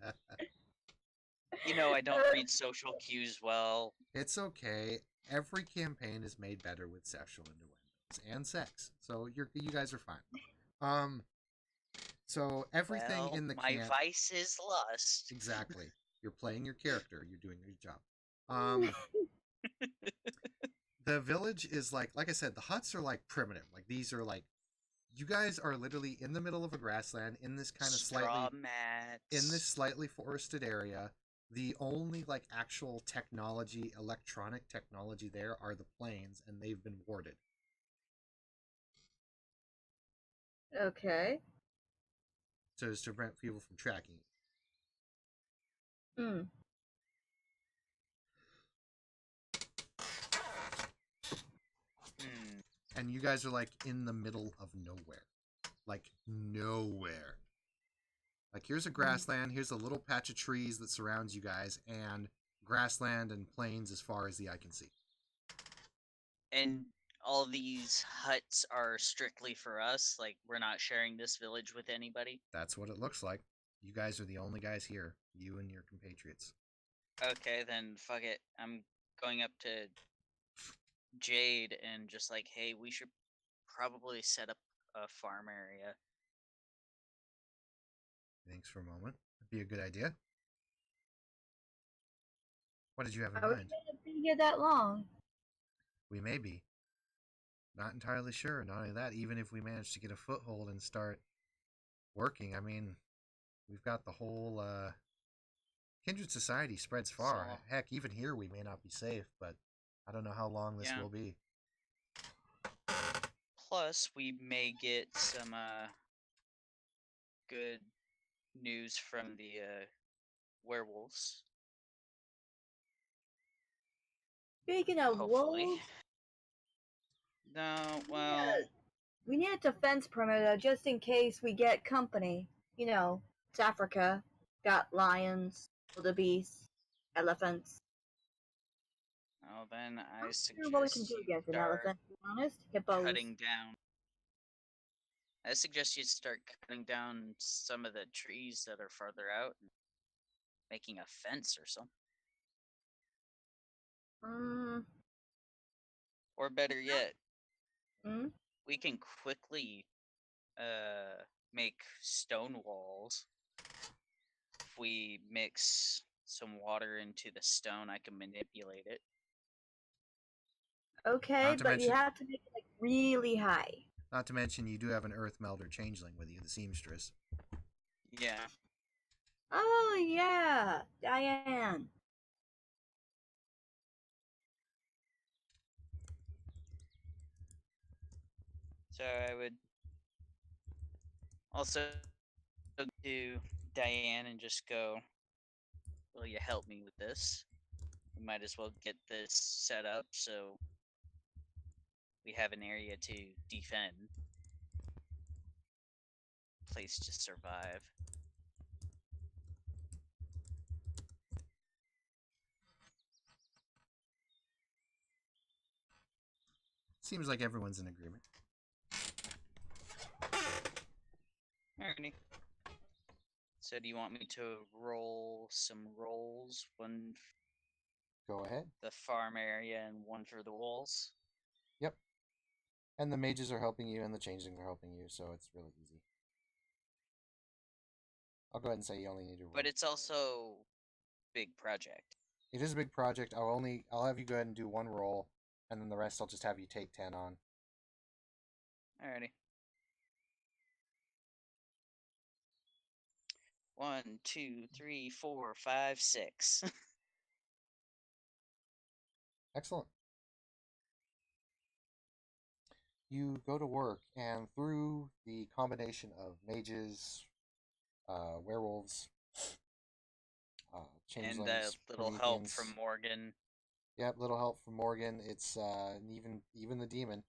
[SPEAKER 2] You know I don't read social cues well.
[SPEAKER 1] It's okay. Every campaign is made better with sexual innuendos and sex, so you guys are fine. So everything
[SPEAKER 2] Well,
[SPEAKER 1] in the
[SPEAKER 2] my
[SPEAKER 1] camp.
[SPEAKER 2] vice is lust.
[SPEAKER 1] Exactly. You're playing your character. You're doing your job. The village is like I said, the huts are like primitive. Like these are like, you guys are literally in the middle of a grassland in this kind of slightly forested area. The only like actual technology, electronic technology there are the planes, and they've been warded.
[SPEAKER 3] Okay.
[SPEAKER 1] So as to prevent people from tracking you.
[SPEAKER 3] Hmm.
[SPEAKER 1] And you guys are like in the middle of nowhere. Like nowhere. Like here's a grassland, here's a little patch of trees that surrounds you guys, and grassland and plains as far as the eye can see.
[SPEAKER 2] And all these huts are strictly for us? Like, we're not sharing this village with anybody?
[SPEAKER 1] That's what it looks like. You guys are the only guys here. You and your compatriots.
[SPEAKER 2] Okay, then fuck it. I'm going up to Jade and just like, hey, we should probably set up a farm area.
[SPEAKER 1] Thanks for a moment. That'd be a good idea. What did you have in
[SPEAKER 3] Are we
[SPEAKER 1] mind?
[SPEAKER 3] gonna be here that long?
[SPEAKER 1] We may be. Not entirely sure. Not only that, even if we manage to get a foothold and start working, I mean, we've got the whole kindred society spreads far.
[SPEAKER 2] So-
[SPEAKER 1] Heck, even here we may not be safe, but I don't know how long this
[SPEAKER 2] Yeah.
[SPEAKER 1] will be.
[SPEAKER 2] Plus, we may get some good news from the werewolves.
[SPEAKER 3] Speaking of
[SPEAKER 2] Hopefully.
[SPEAKER 3] wolves,
[SPEAKER 2] No, well,
[SPEAKER 3] we need a defense perimeter just in case we get company. You know, it's Africa. Got lions, wildebeest, elephants.
[SPEAKER 2] oh, then I
[SPEAKER 3] I'm not
[SPEAKER 2] suggest
[SPEAKER 3] sure what we can do
[SPEAKER 2] you
[SPEAKER 3] against an
[SPEAKER 2] start
[SPEAKER 3] elephant, to be honest. Hippos.
[SPEAKER 2] cutting down. I suggest you start cutting down some of the trees that are farther out. making a fence or something.
[SPEAKER 3] Mm,
[SPEAKER 2] Or better yet,
[SPEAKER 3] mm,
[SPEAKER 2] we can quickly make stone walls. If we mix some water into the stone, I can manipulate it.
[SPEAKER 3] okay,
[SPEAKER 1] Not to
[SPEAKER 3] but you
[SPEAKER 1] mention-
[SPEAKER 3] have to make it like really high.
[SPEAKER 1] Not to mention, you do have an Earth Melder changeling with you, the seamstress.
[SPEAKER 2] Yeah.
[SPEAKER 3] Oh yeah, Diane.
[SPEAKER 2] So I would also go to Diane and just go, will you help me with this? We might as well get this set up so we have an area to defend. Place to survive.
[SPEAKER 1] Seems like everyone's in agreement.
[SPEAKER 2] Alrighty. So do you want me to roll some rolls? One
[SPEAKER 1] Go ahead.
[SPEAKER 2] for the farm area and one for the walls?
[SPEAKER 1] Yep. And the mages are helping you, and the changelings are helping you, so it's really easy. I'll go ahead and say you only need to roll.
[SPEAKER 2] But it's also big project.
[SPEAKER 1] It is a big project. I'll have you go ahead and do one roll, and then the rest I'll just have you take 10 on.
[SPEAKER 2] Alrighty. 1, 2, 3, 4, 5, 6.
[SPEAKER 1] Excellent. You go to work, and through the combination of mages, werewolves,
[SPEAKER 2] And
[SPEAKER 1] changelings,
[SPEAKER 2] the little help
[SPEAKER 1] Prometheans.
[SPEAKER 2] from Morgan.
[SPEAKER 1] Yep, little help from Morgan. It's and even the demon.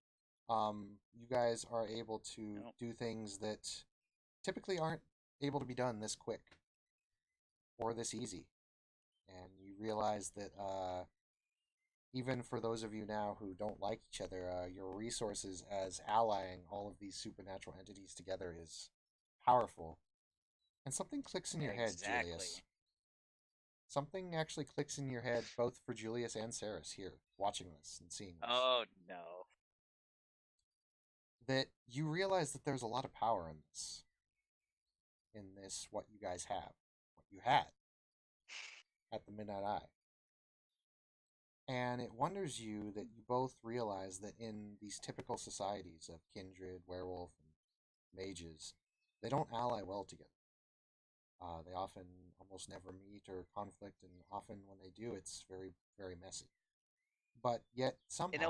[SPEAKER 1] You guys are able to
[SPEAKER 2] Nope.
[SPEAKER 1] do things that typically aren't able to be done this quick or this easy, and you realize that even for those of you now who don't like each other, your resources as allying all of these supernatural entities together is powerful. And something clicks in your head,
[SPEAKER 2] Exactly.
[SPEAKER 1] Julius. Something actually clicks in your head, both for Julius and Saris here, watching this and seeing this.
[SPEAKER 2] Oh no.
[SPEAKER 1] That you realize that there's a lot of power in this, what you guys have, what you had at the Midnight Eye. And it wonders you that you both realize that in these typical societies of kindred, werewolf, and mages, they don't ally well together. They often almost never meet or conflict, and often when they do, it's very, very messy. But yet, somehow...
[SPEAKER 2] In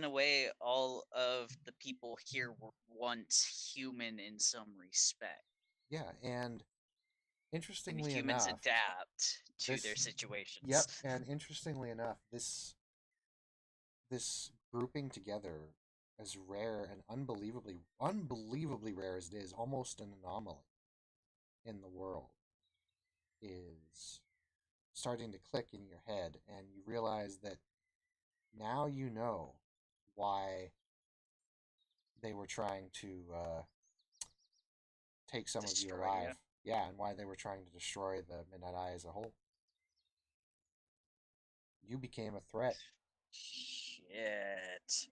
[SPEAKER 2] a way, all of the people here were once human in some respect.
[SPEAKER 1] Yeah, and interestingly
[SPEAKER 2] and humans
[SPEAKER 1] enough...
[SPEAKER 2] adapt to their situations.
[SPEAKER 1] Yep, and interestingly enough, this grouping together, as rare and unbelievably rare as it is, almost an anomaly in the world, is starting to click in your head, and you realize that now you know why they were trying to take some of you
[SPEAKER 2] Destroy
[SPEAKER 1] alive.
[SPEAKER 2] you.
[SPEAKER 1] Yeah, and why they were trying to destroy the Midnight Eye as a whole. You became a threat.
[SPEAKER 2] Shit.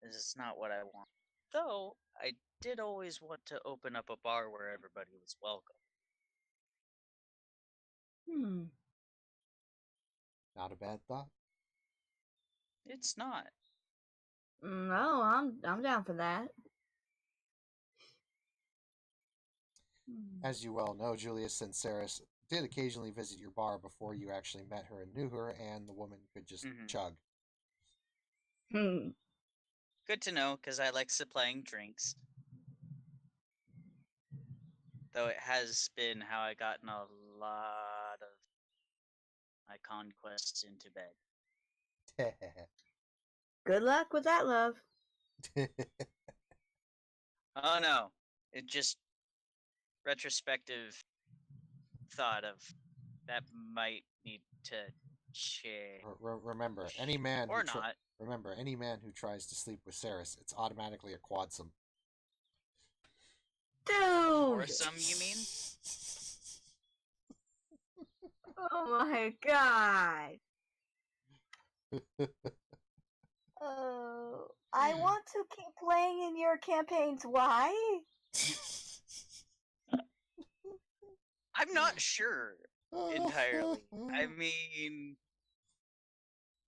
[SPEAKER 2] This is not what I want. Though, I did always want to open up a bar where everybody was welcome.
[SPEAKER 1] Not a bad thought.
[SPEAKER 2] It's not.
[SPEAKER 3] No, I'm down for that.
[SPEAKER 1] As you well know, Julius and Saris did occasionally visit your bar before you actually met her and knew her, and the woman could just chug.
[SPEAKER 2] Good to know, because I like supplying drinks. Though it has been how I gotten a lot of my conquests into bed.
[SPEAKER 3] Good luck with that, love.
[SPEAKER 2] Oh no. It just retrospective thought of that might need to change.
[SPEAKER 1] Remember, any man
[SPEAKER 2] or
[SPEAKER 1] who
[SPEAKER 2] not.
[SPEAKER 1] Remember, any man who tries to sleep with Saris, it's automatically a quadsome.
[SPEAKER 3] Dude!
[SPEAKER 2] Foursome, you mean?
[SPEAKER 3] Oh my god. Oh, I want to keep playing in your campaigns. Why?
[SPEAKER 2] I'm not sure entirely. I mean,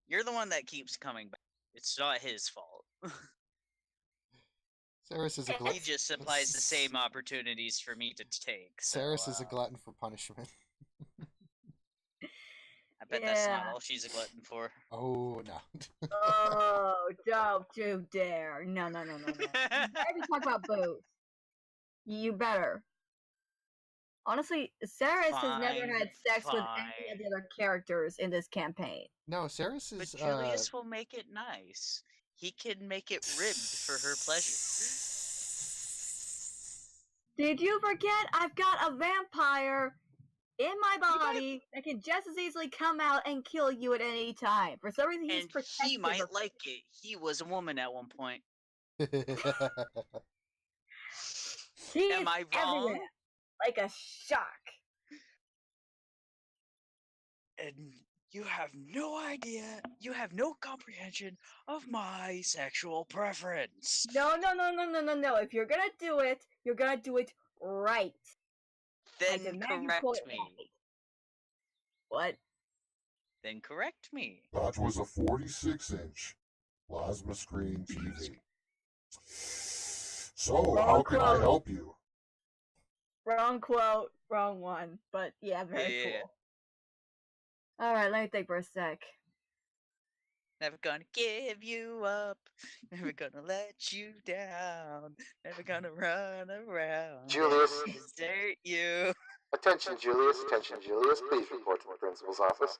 [SPEAKER 2] you're the one that keeps coming back. It's not his fault.
[SPEAKER 1] Saris is a
[SPEAKER 2] He
[SPEAKER 1] glutton.
[SPEAKER 2] just supplies the same opportunities for me to take. So,
[SPEAKER 1] Saris is a glutton for punishment.
[SPEAKER 2] I bet that's not
[SPEAKER 3] Yeah.
[SPEAKER 2] all she's a glutton for.
[SPEAKER 1] Oh no.
[SPEAKER 3] Oh, don't you dare. No. You better be talking about boobs. You better. Honestly, Saris has never
[SPEAKER 2] Fine,
[SPEAKER 3] had sex with any of the other characters in this campaign.
[SPEAKER 1] No, Saris
[SPEAKER 2] But
[SPEAKER 1] is
[SPEAKER 2] Julius will make it nice. He can make it ribbed for her pleasure.
[SPEAKER 3] Did you forget I've got a vampire in my body that can just as easily come out and kill you at any time? For some reason, he's
[SPEAKER 2] And
[SPEAKER 3] protective
[SPEAKER 2] he might
[SPEAKER 3] of
[SPEAKER 2] like it. He was a woman at one point.
[SPEAKER 3] He
[SPEAKER 2] Am
[SPEAKER 3] is
[SPEAKER 2] I wrong?
[SPEAKER 3] everywhere, like a shark.
[SPEAKER 2] And you have no idea, you have no comprehension of my sexual preference.
[SPEAKER 3] No. If you're gonna do it, you're gonna do it right. I
[SPEAKER 2] Then
[SPEAKER 3] demand you call
[SPEAKER 2] correct
[SPEAKER 3] it
[SPEAKER 2] me.
[SPEAKER 3] right. What?
[SPEAKER 2] Then correct me.
[SPEAKER 5] That was a 46-inch plasma screen TV. So, how can I help you?
[SPEAKER 3] Wrong quote, wrong one. But yeah, very
[SPEAKER 2] Yeah.
[SPEAKER 3] cool. Alright, let me think for a sec.
[SPEAKER 2] Never gonna give you up. Never gonna let you down. Never gonna run around.
[SPEAKER 6] Julius.
[SPEAKER 2] Never desert you.
[SPEAKER 6] Attention, Julius. Attention, Julius. Please report to the principal's office.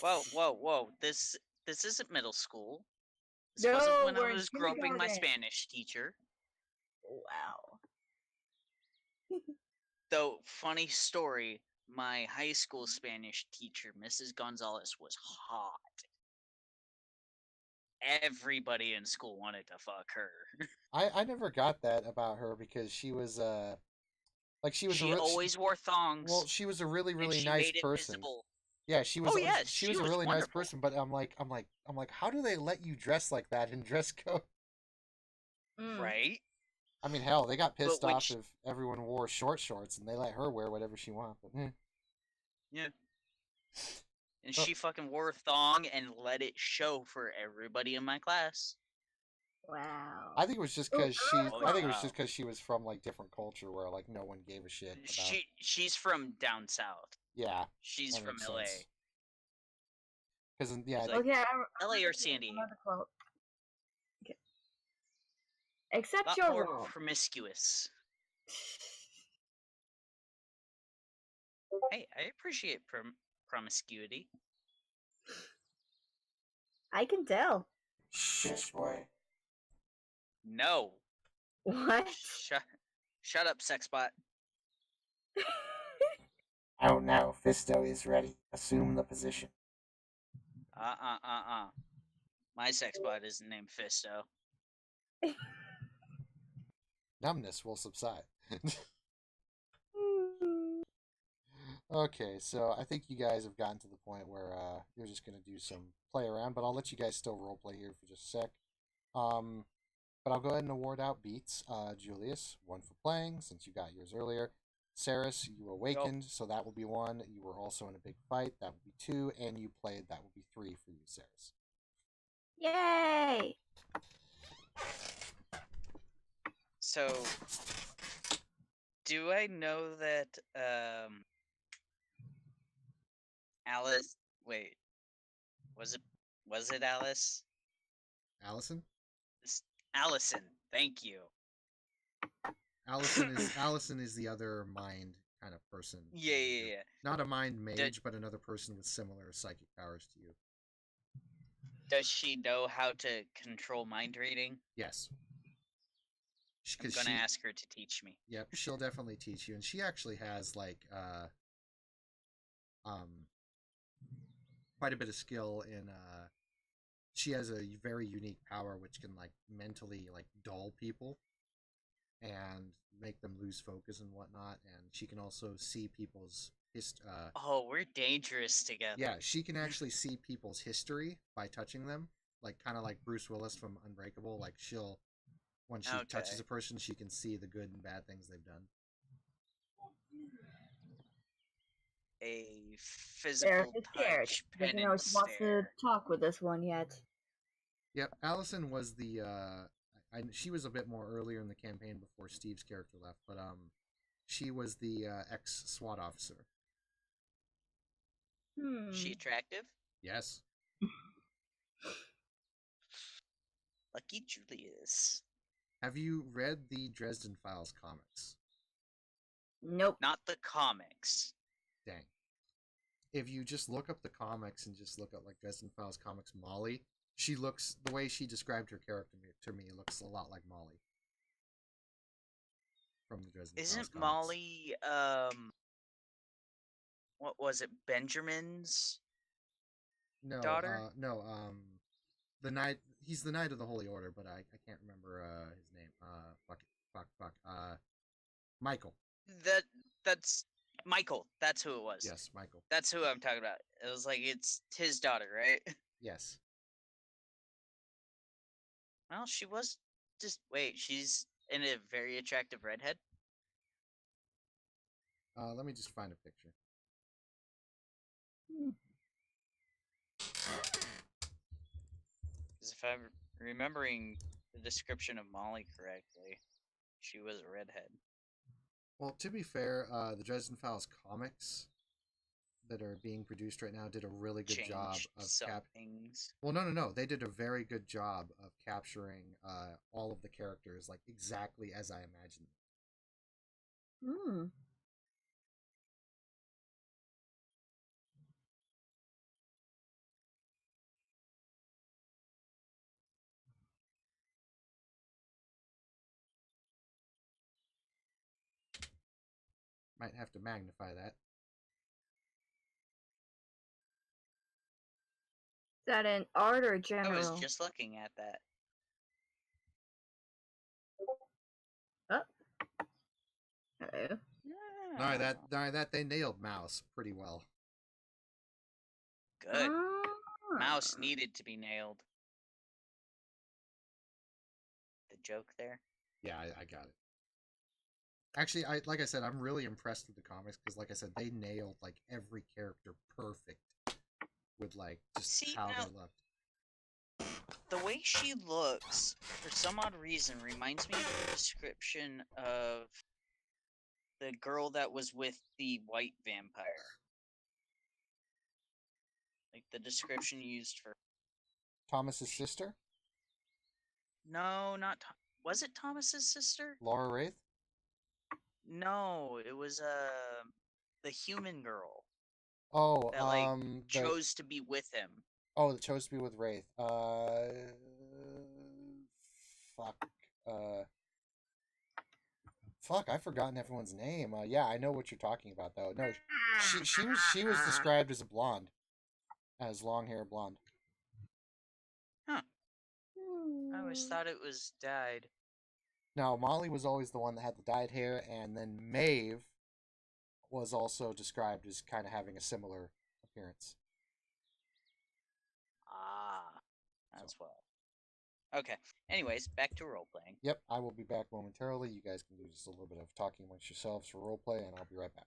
[SPEAKER 2] Whoa. This isn't middle school. This wasn't
[SPEAKER 3] No,
[SPEAKER 2] when
[SPEAKER 3] we're
[SPEAKER 2] I
[SPEAKER 3] in
[SPEAKER 2] was groping my
[SPEAKER 3] kindergarten.
[SPEAKER 2] Spanish teacher.
[SPEAKER 3] Wow.
[SPEAKER 2] Though, funny story, my high school Spanish teacher, Mrs. Gonzalez, was hot. Everybody in school wanted to fuck her.
[SPEAKER 1] I never got that about her because she was like she
[SPEAKER 2] always wore thongs.
[SPEAKER 1] Well, she was a really
[SPEAKER 2] and she
[SPEAKER 1] nice
[SPEAKER 2] made it
[SPEAKER 1] person.
[SPEAKER 2] visible.
[SPEAKER 1] Yeah, she was.
[SPEAKER 2] Oh, yes,
[SPEAKER 1] she was a
[SPEAKER 2] was
[SPEAKER 1] really nice
[SPEAKER 2] wonderful.
[SPEAKER 1] person. But I'm like, how do they let you dress like that in dress code?
[SPEAKER 2] Right?
[SPEAKER 1] I mean, hell, they got pissed
[SPEAKER 2] But when
[SPEAKER 1] off if everyone wore short shorts and they let her wear whatever she wants. But
[SPEAKER 2] Yeah. And
[SPEAKER 1] Oh.
[SPEAKER 2] she fucking wore a thong and let it show for everybody in my class.
[SPEAKER 3] Wow.
[SPEAKER 1] I think it was just because she.
[SPEAKER 2] Oh,
[SPEAKER 1] I think it was
[SPEAKER 2] wow.
[SPEAKER 1] just because she was from like different culture where like no one gave a shit about.
[SPEAKER 2] She's from down south.
[SPEAKER 1] Yeah.
[SPEAKER 2] She's
[SPEAKER 1] that
[SPEAKER 2] from
[SPEAKER 1] makes
[SPEAKER 2] LA.
[SPEAKER 1] sense. Because yeah,
[SPEAKER 2] Like,
[SPEAKER 3] Okay,
[SPEAKER 2] LA or San Diego.
[SPEAKER 3] another quote. Okay. Accept
[SPEAKER 2] Lot
[SPEAKER 3] your
[SPEAKER 2] more
[SPEAKER 3] role.
[SPEAKER 2] promiscuous. Hey, I appreciate promiscuity.
[SPEAKER 3] I can tell.
[SPEAKER 1] Shush, boy.
[SPEAKER 2] No.
[SPEAKER 3] What?
[SPEAKER 2] Shut up, sexbot.
[SPEAKER 1] Oh no, Fisto is ready. Assume the position.
[SPEAKER 2] My sexbot isn't named Fisto.
[SPEAKER 1] Numbness will subside. Okay, so I think you guys have gotten to the point where you're just gonna do some play around, but I'll let you guys still roleplay here for just a sec. But I'll go ahead and award out beats. Julius, 1 for playing, since you got yours earlier. Saris, you awakened, so that will be 1. You were also in a big fight, that would be 2, and you played, that would be 3 for you, Saris.
[SPEAKER 3] Yay!
[SPEAKER 2] So, do I know that Alice? Wait, was it Alice?
[SPEAKER 1] Allison?
[SPEAKER 2] Allison, thank you.
[SPEAKER 1] Allison is the other mind kind of person.
[SPEAKER 2] Yeah.
[SPEAKER 1] Not a mind mage, but another person with similar psychic powers to you.
[SPEAKER 2] Does she know how to control mind reading?
[SPEAKER 1] Yes.
[SPEAKER 2] I'm gonna ask her to teach me.
[SPEAKER 1] Yep, she'll definitely teach you, and she actually has like quite a bit of skill in she has a very unique power which can like mentally like dull people and make them lose focus and whatnot, and she can also see people's
[SPEAKER 2] Oh, we're dangerous together.
[SPEAKER 1] Yeah, she can actually see people's history by touching them, like kind of like Bruce Willis from Unbreakable. Like she'll, when she touches a person, she can see the good and bad things they've done.
[SPEAKER 2] A physical touch pen
[SPEAKER 3] Doesn't know
[SPEAKER 2] and
[SPEAKER 3] if she wants to
[SPEAKER 2] stare.
[SPEAKER 3] talk with this one yet.
[SPEAKER 1] Yep, Allison was the. She was a bit more earlier in the campaign before Steve's character left, but she was the ex SWAT officer.
[SPEAKER 2] She attractive?
[SPEAKER 1] Yes.
[SPEAKER 2] Lucky Julius.
[SPEAKER 1] Have you read the Dresden Files comics?
[SPEAKER 3] Nope.
[SPEAKER 2] Not the comics.
[SPEAKER 1] Dang. If you just look up the comics and just look up like Dresden Files comics Molly, she looks, the way she described her character to me looks a lot like Molly. From the Dresden Files
[SPEAKER 2] Isn't
[SPEAKER 1] comics.
[SPEAKER 2] Molly what was it, Benjamin's daughter?
[SPEAKER 1] The knight, he's the Knight of the Holy Order, but I can't remember his name. Michael.
[SPEAKER 2] That's Michael. That's who it was.
[SPEAKER 1] Yes, Michael.
[SPEAKER 2] That's who I'm talking about. It was like it's his daughter, right?
[SPEAKER 1] Yes.
[SPEAKER 2] Well, she was just wait, she's in a very attractive redhead.
[SPEAKER 1] Let me just find a picture.
[SPEAKER 2] Because if I'm remembering the description of Molly correctly, she was a redhead.
[SPEAKER 1] Well, to be fair, the Dresden Files comics that are being produced right now did a really good job of
[SPEAKER 2] things.
[SPEAKER 1] Well, no. They did a very good job of capturing all of the characters like exactly as I imagined them. Might have to magnify that.
[SPEAKER 3] Is that in art or general?
[SPEAKER 2] I was just looking at that.
[SPEAKER 3] Oh. Hello.
[SPEAKER 1] No, that they nailed Mouse pretty well.
[SPEAKER 2] Good. Mouse needed to be nailed. The joke there?
[SPEAKER 1] Yeah, I got it. Actually, like I said, I'm really impressed with the comics because, like I said, they nailed like every character perfect with like just how they looked.
[SPEAKER 2] The way she looks, for some odd reason, reminds me of the description of the girl that was with the white vampire. Like the description used for
[SPEAKER 1] Thomas's sister?
[SPEAKER 2] No, not was it Thomas's sister?
[SPEAKER 1] Laura Wraith?
[SPEAKER 2] No, it was the human girl.
[SPEAKER 1] Oh,
[SPEAKER 2] that chose to be with him.
[SPEAKER 1] Oh, that chose to be with Wraith. Fuck, I've forgotten everyone's name. Yeah, I know what you're talking about though. No, she was described as a blonde, as long hair blonde.
[SPEAKER 2] Huh. I always thought it was dyed.
[SPEAKER 1] No, Molly was always the one that had the dyed hair, and then Maeve was also described as kind of having a similar appearance.
[SPEAKER 2] Ah, that's well. Okay. Anyways, back to role playing.
[SPEAKER 1] Yep, I will be back momentarily. You guys can do just a little bit of talking amongst yourselves for role play, and I'll be right back.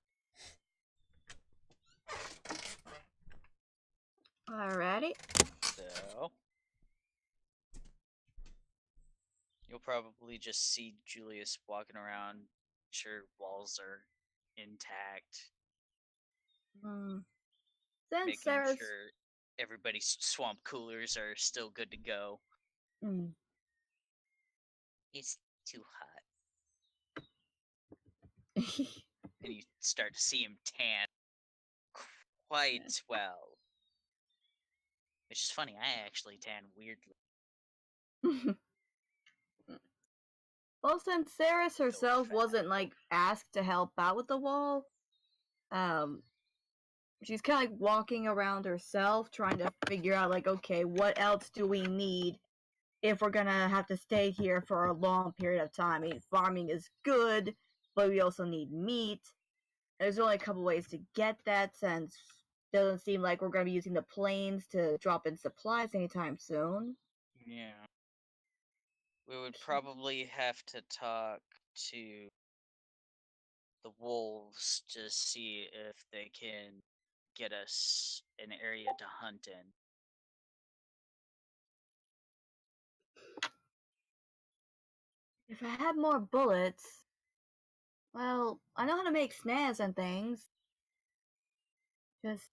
[SPEAKER 3] Alrighty.
[SPEAKER 2] So you'll probably just see Julius walking around. Sure, walls are intact. Making sure everybody's swamp coolers are still good to go. It's too hot. And you start to see him tan quite well. Which is funny, I actually tan weirdly.
[SPEAKER 3] Well, since Ceres herself wasn't like asked to help out with the wall, she's kind of like walking around herself, trying to figure out like, okay, what else do we need if we're gonna have to stay here for a long period of time? I mean, farming is good, but we also need meat. There's only a couple ways to get that since it doesn't seem like we're going to be using the planes to drop in supplies anytime soon.
[SPEAKER 2] Yeah. We would probably have to talk to the wolves to see if they can get us an area to hunt in.
[SPEAKER 3] If I had more bullets, well, I know how to make snares and things. Just,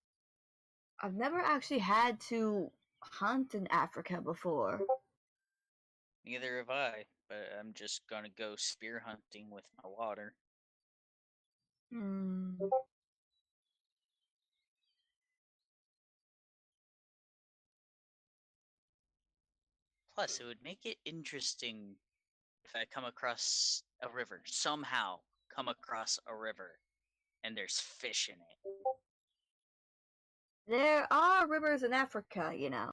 [SPEAKER 3] I've never actually had to hunt in Africa before.
[SPEAKER 2] Neither have I, but I'm just gonna go spear hunting with my water.
[SPEAKER 3] Hmm.
[SPEAKER 2] Plus, it would make it interesting if I come across a river, somehow come across a river, and there's fish in it.
[SPEAKER 3] There are rivers in Africa, you know.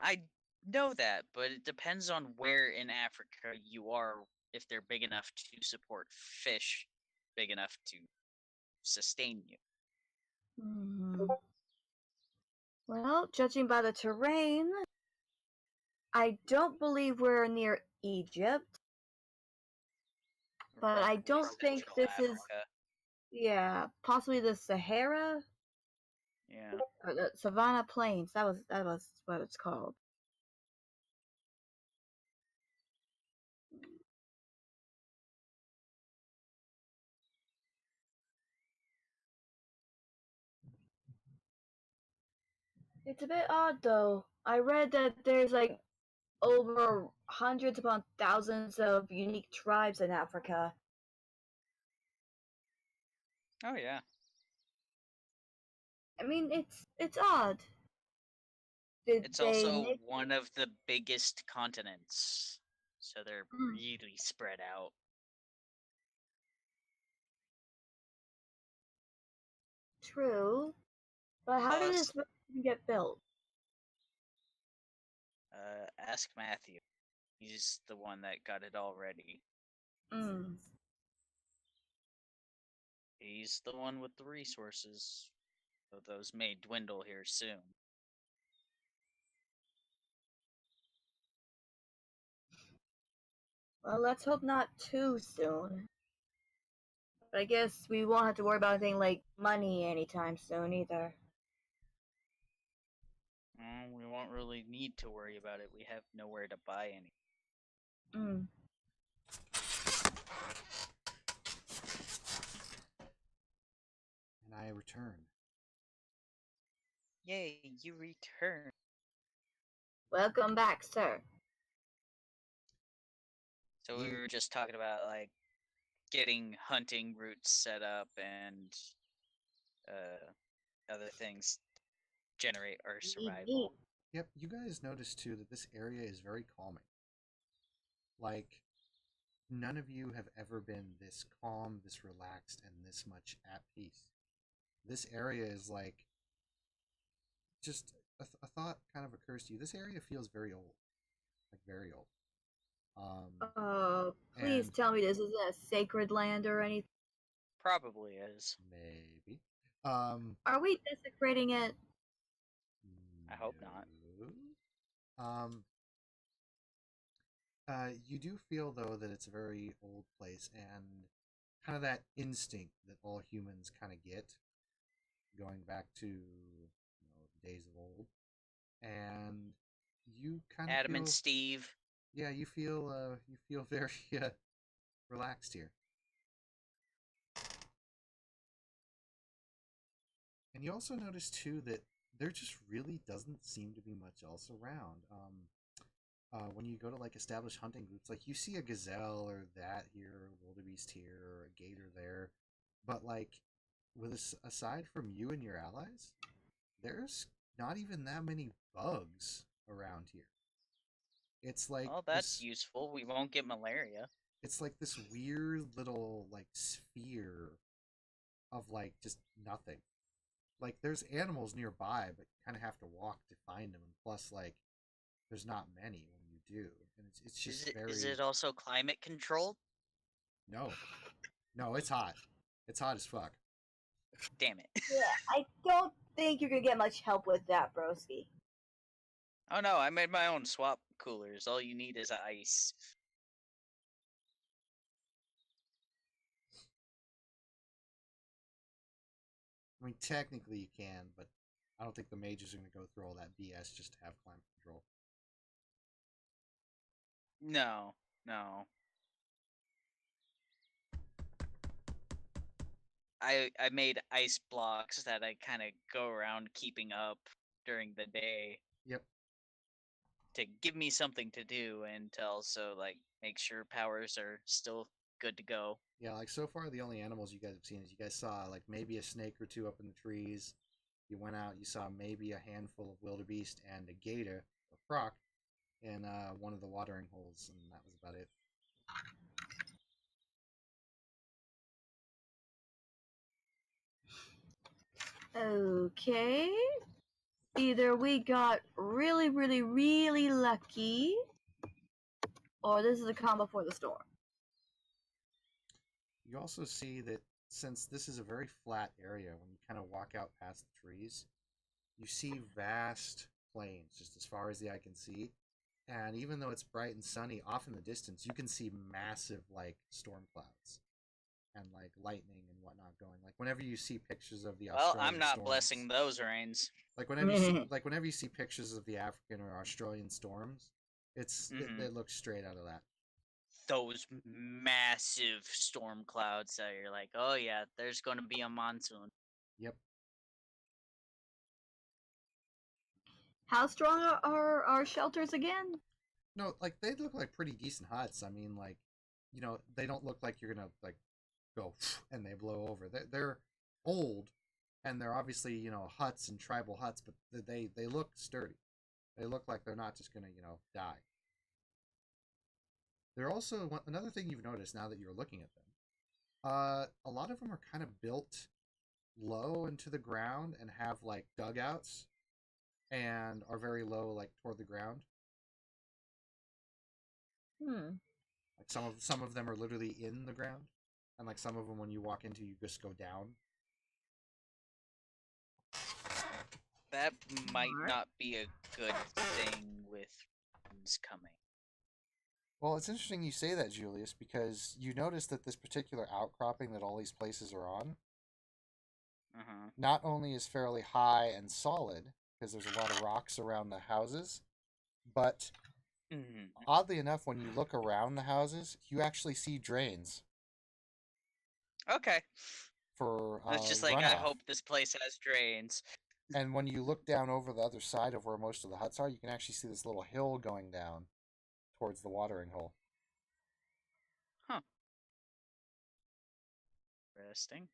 [SPEAKER 2] I know that, but it depends on where in Africa you are, if they're big enough to support fish, big enough to sustain you.
[SPEAKER 3] Hmm. Well, judging by the terrain, I don't believe we're near Egypt,
[SPEAKER 2] We're
[SPEAKER 3] but I
[SPEAKER 2] probably
[SPEAKER 3] don't think
[SPEAKER 2] Central
[SPEAKER 3] this is,
[SPEAKER 2] Africa.
[SPEAKER 3] yeah, possibly the Sahara
[SPEAKER 2] Yeah.
[SPEAKER 3] or the Savannah Plains. That was what it's called. It's a bit odd though. I read that there's like over hundreds upon thousands of unique tribes in Africa.
[SPEAKER 2] Oh yeah.
[SPEAKER 3] I mean, it's odd. Did
[SPEAKER 2] It's
[SPEAKER 3] they
[SPEAKER 2] also
[SPEAKER 3] make
[SPEAKER 2] one of the biggest continents, so they're
[SPEAKER 3] Hmm,
[SPEAKER 2] really spread out.
[SPEAKER 3] true? But how did
[SPEAKER 2] Plus,
[SPEAKER 3] this even get built?
[SPEAKER 2] ask Matthew. He's the one that got it all ready.
[SPEAKER 3] Mm.
[SPEAKER 2] He's the one with the resources. Though those may dwindle here soon.
[SPEAKER 3] Well, let's hope not too soon. But I guess we won't have to worry about anything like money anytime soon either.
[SPEAKER 2] We won't really need to worry about it. We have nowhere to buy any.
[SPEAKER 3] Mm.
[SPEAKER 1] And I return.
[SPEAKER 2] Yay, you return.
[SPEAKER 3] Welcome back, sir.
[SPEAKER 2] So we were just talking about like getting hunting routes set up and other things generate our survival.
[SPEAKER 1] Yep, you guys notice too that this area is very calming. Like, none of you have ever been this calm, this relaxed, and this much at peace. This area is like, just a thought kind of occurs to you. This area feels very old, like very old.
[SPEAKER 3] Please
[SPEAKER 1] And
[SPEAKER 3] tell me this isn't a sacred land or anything.
[SPEAKER 2] Probably is.
[SPEAKER 1] maybe, um,
[SPEAKER 3] Are we desecrating it?
[SPEAKER 2] I hope not.
[SPEAKER 1] no. You do feel though that it's a very old place and kind of that instinct that all humans kind of get, going back to the days of old, and you kind of
[SPEAKER 2] Adam and
[SPEAKER 1] feel,
[SPEAKER 2] Steve.
[SPEAKER 1] yeah, you feel very relaxed here, and you also notice too that there just really doesn't seem to be much else around. When you go to like established hunting groups, like you see a gazelle or that here, a wildebeest here, or a gator there, but like aside from you and your allies, there's not even that many bugs around here. It's like
[SPEAKER 2] Well, that's useful. We won't get malaria.
[SPEAKER 1] it's like this weird little like sphere of like just nothing. Like there's animals nearby, but you kind of have to walk to find them, and plus like there's not many when you do, and it's
[SPEAKER 2] Is
[SPEAKER 1] just
[SPEAKER 2] it
[SPEAKER 1] very
[SPEAKER 2] is it also climate controlled?
[SPEAKER 1] no, no, it's hot. It's hot as fuck.
[SPEAKER 2] Damn it.
[SPEAKER 3] Yeah, I don't think you're gonna get much help with that, broski.
[SPEAKER 2] Oh no, I made my own swap coolers. All you need is ice.
[SPEAKER 1] I mean, technically you can, but I don't think the mages are going to go through all that BS just to have climate control.
[SPEAKER 2] No, no. I made ice blocks that I kind of go around keeping up during the day
[SPEAKER 1] Yep.
[SPEAKER 2] to give me something to do and to also like make sure powers are still good to go.
[SPEAKER 1] Yeah, like so far the only animals you guys have seen is you guys saw like maybe a snake or two up in the trees. You went out, you saw maybe a handful of wildebeest and a gator or croc in one of the watering holes, and that was about it.
[SPEAKER 3] Okay. Either we got really, really, really lucky, or this is a calm before the storm.
[SPEAKER 1] You also see that since this is a very flat area, when you kind of walk out past the trees, you see vast plains just as far as the eye can see. And even though it's bright and sunny, off in the distance, you can see massive like storm clouds and like lightning and whatnot going. Like whenever you see pictures of the
[SPEAKER 2] Well,
[SPEAKER 1] Australian
[SPEAKER 2] I'm not
[SPEAKER 1] storms,
[SPEAKER 2] blessing those rains.
[SPEAKER 1] like whenever you see pictures of the African or Australian storms, it looks straight out of that.
[SPEAKER 2] Those massive storm clouds that you're like, oh yeah, there's going to be a monsoon.
[SPEAKER 1] Yep.
[SPEAKER 3] How strong are our shelters again?
[SPEAKER 1] No, like they look like pretty decent huts. I mean, like, you know, they don't look like you're gonna like go and they blow over. They're old, and they're obviously huts and tribal huts, but they look sturdy. They look like they're not just gonna die. They're also another thing you've noticed now that you're looking at them. A lot of them are kind of built low into the ground and have like dugouts and are very low like toward the ground. Like some of them are literally in the ground, and like some of them when you walk into you just go down.
[SPEAKER 2] That might not be a good thing with winds coming.
[SPEAKER 1] Well, it's interesting you say that, Julius, because you notice that this particular outcropping that all these places are on not only is fairly high and solid, because there's a lot of rocks around the houses, but oddly enough, when you look around the houses, you actually see drains.
[SPEAKER 2] Okay.
[SPEAKER 1] For
[SPEAKER 2] it's just like,
[SPEAKER 1] runoff.
[SPEAKER 2] I hope this place has drains.
[SPEAKER 1] And when you look down over the other side of where most of the huts are, you can actually see this little hill going down towards the watering hole.
[SPEAKER 2] Huh. Interesting.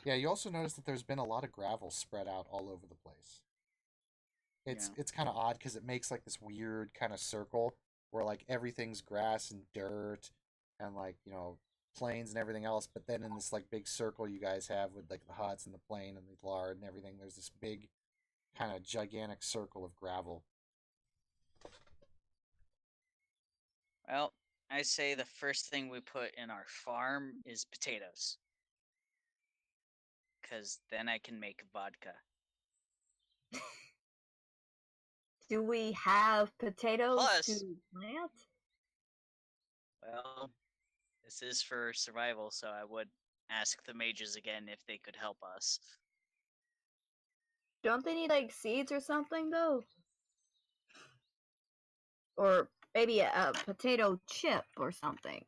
[SPEAKER 1] Yeah, you also notice that there's been a lot of gravel spread out all over the place. It's kind of odd because it makes like this weird kind of circle where like everything's grass and dirt and like plains and everything else, but then in this like big circle you guys have with like the huts and the plain and the lard and everything, there's this big kind of gigantic circle of gravel.
[SPEAKER 2] Well, I say the first thing we put in our farm is potatoes. Because then I can make vodka.
[SPEAKER 3] Do we have potatoes to plant?
[SPEAKER 2] Well, this is for survival, so I would ask the mages again if they could help us.
[SPEAKER 3] Don't they need like seeds or something though? Or maybe a potato chip or something.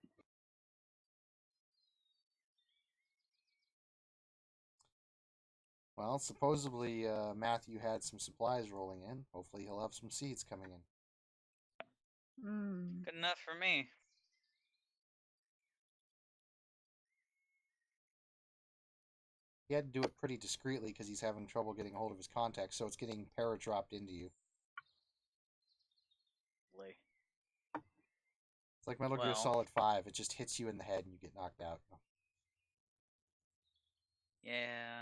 [SPEAKER 1] Well, supposedly Matthew had some supplies rolling in. Hopefully he'll have some seeds coming in.
[SPEAKER 2] Good enough for me.
[SPEAKER 1] He had to do it pretty discreetly because he's having trouble getting a hold of his contacts, so it's getting para-dropped into you. It's like Metal Gear Solid 5. It just hits you in the head and you get knocked out.
[SPEAKER 2] Yeah.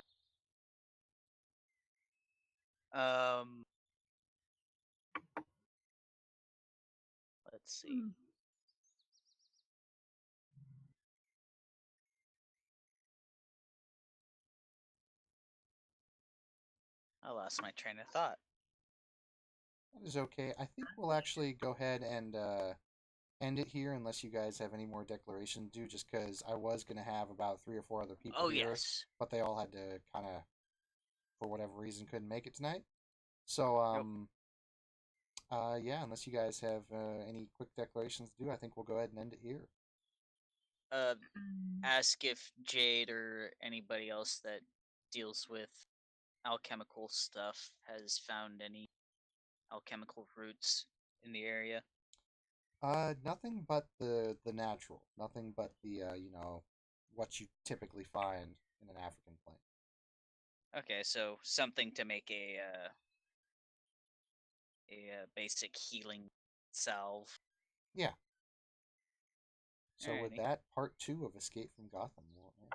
[SPEAKER 2] Let's see. I lost my train of thought.
[SPEAKER 1] That is okay. I think we'll actually go ahead and end it here unless you guys have any more declarations due, just because I was going to have about 3 or 4 other people
[SPEAKER 2] Oh,
[SPEAKER 1] here,
[SPEAKER 2] yes.
[SPEAKER 1] but they all had to kind of, for whatever reason, couldn't make it tonight. So, yeah, unless you guys have any quick declarations to do, I think we'll go ahead and end it here.
[SPEAKER 2] Ask if Jade or anybody else that deals with alchemical stuff has found any alchemical roots in the area.
[SPEAKER 1] Nothing but the natural. Nothing but the what you typically find in an African plant.
[SPEAKER 2] Okay, so something to make a basic healing salve.
[SPEAKER 1] Yeah. So with
[SPEAKER 2] Alrighty.
[SPEAKER 1] that, part 2 of Escape from Gotham will end.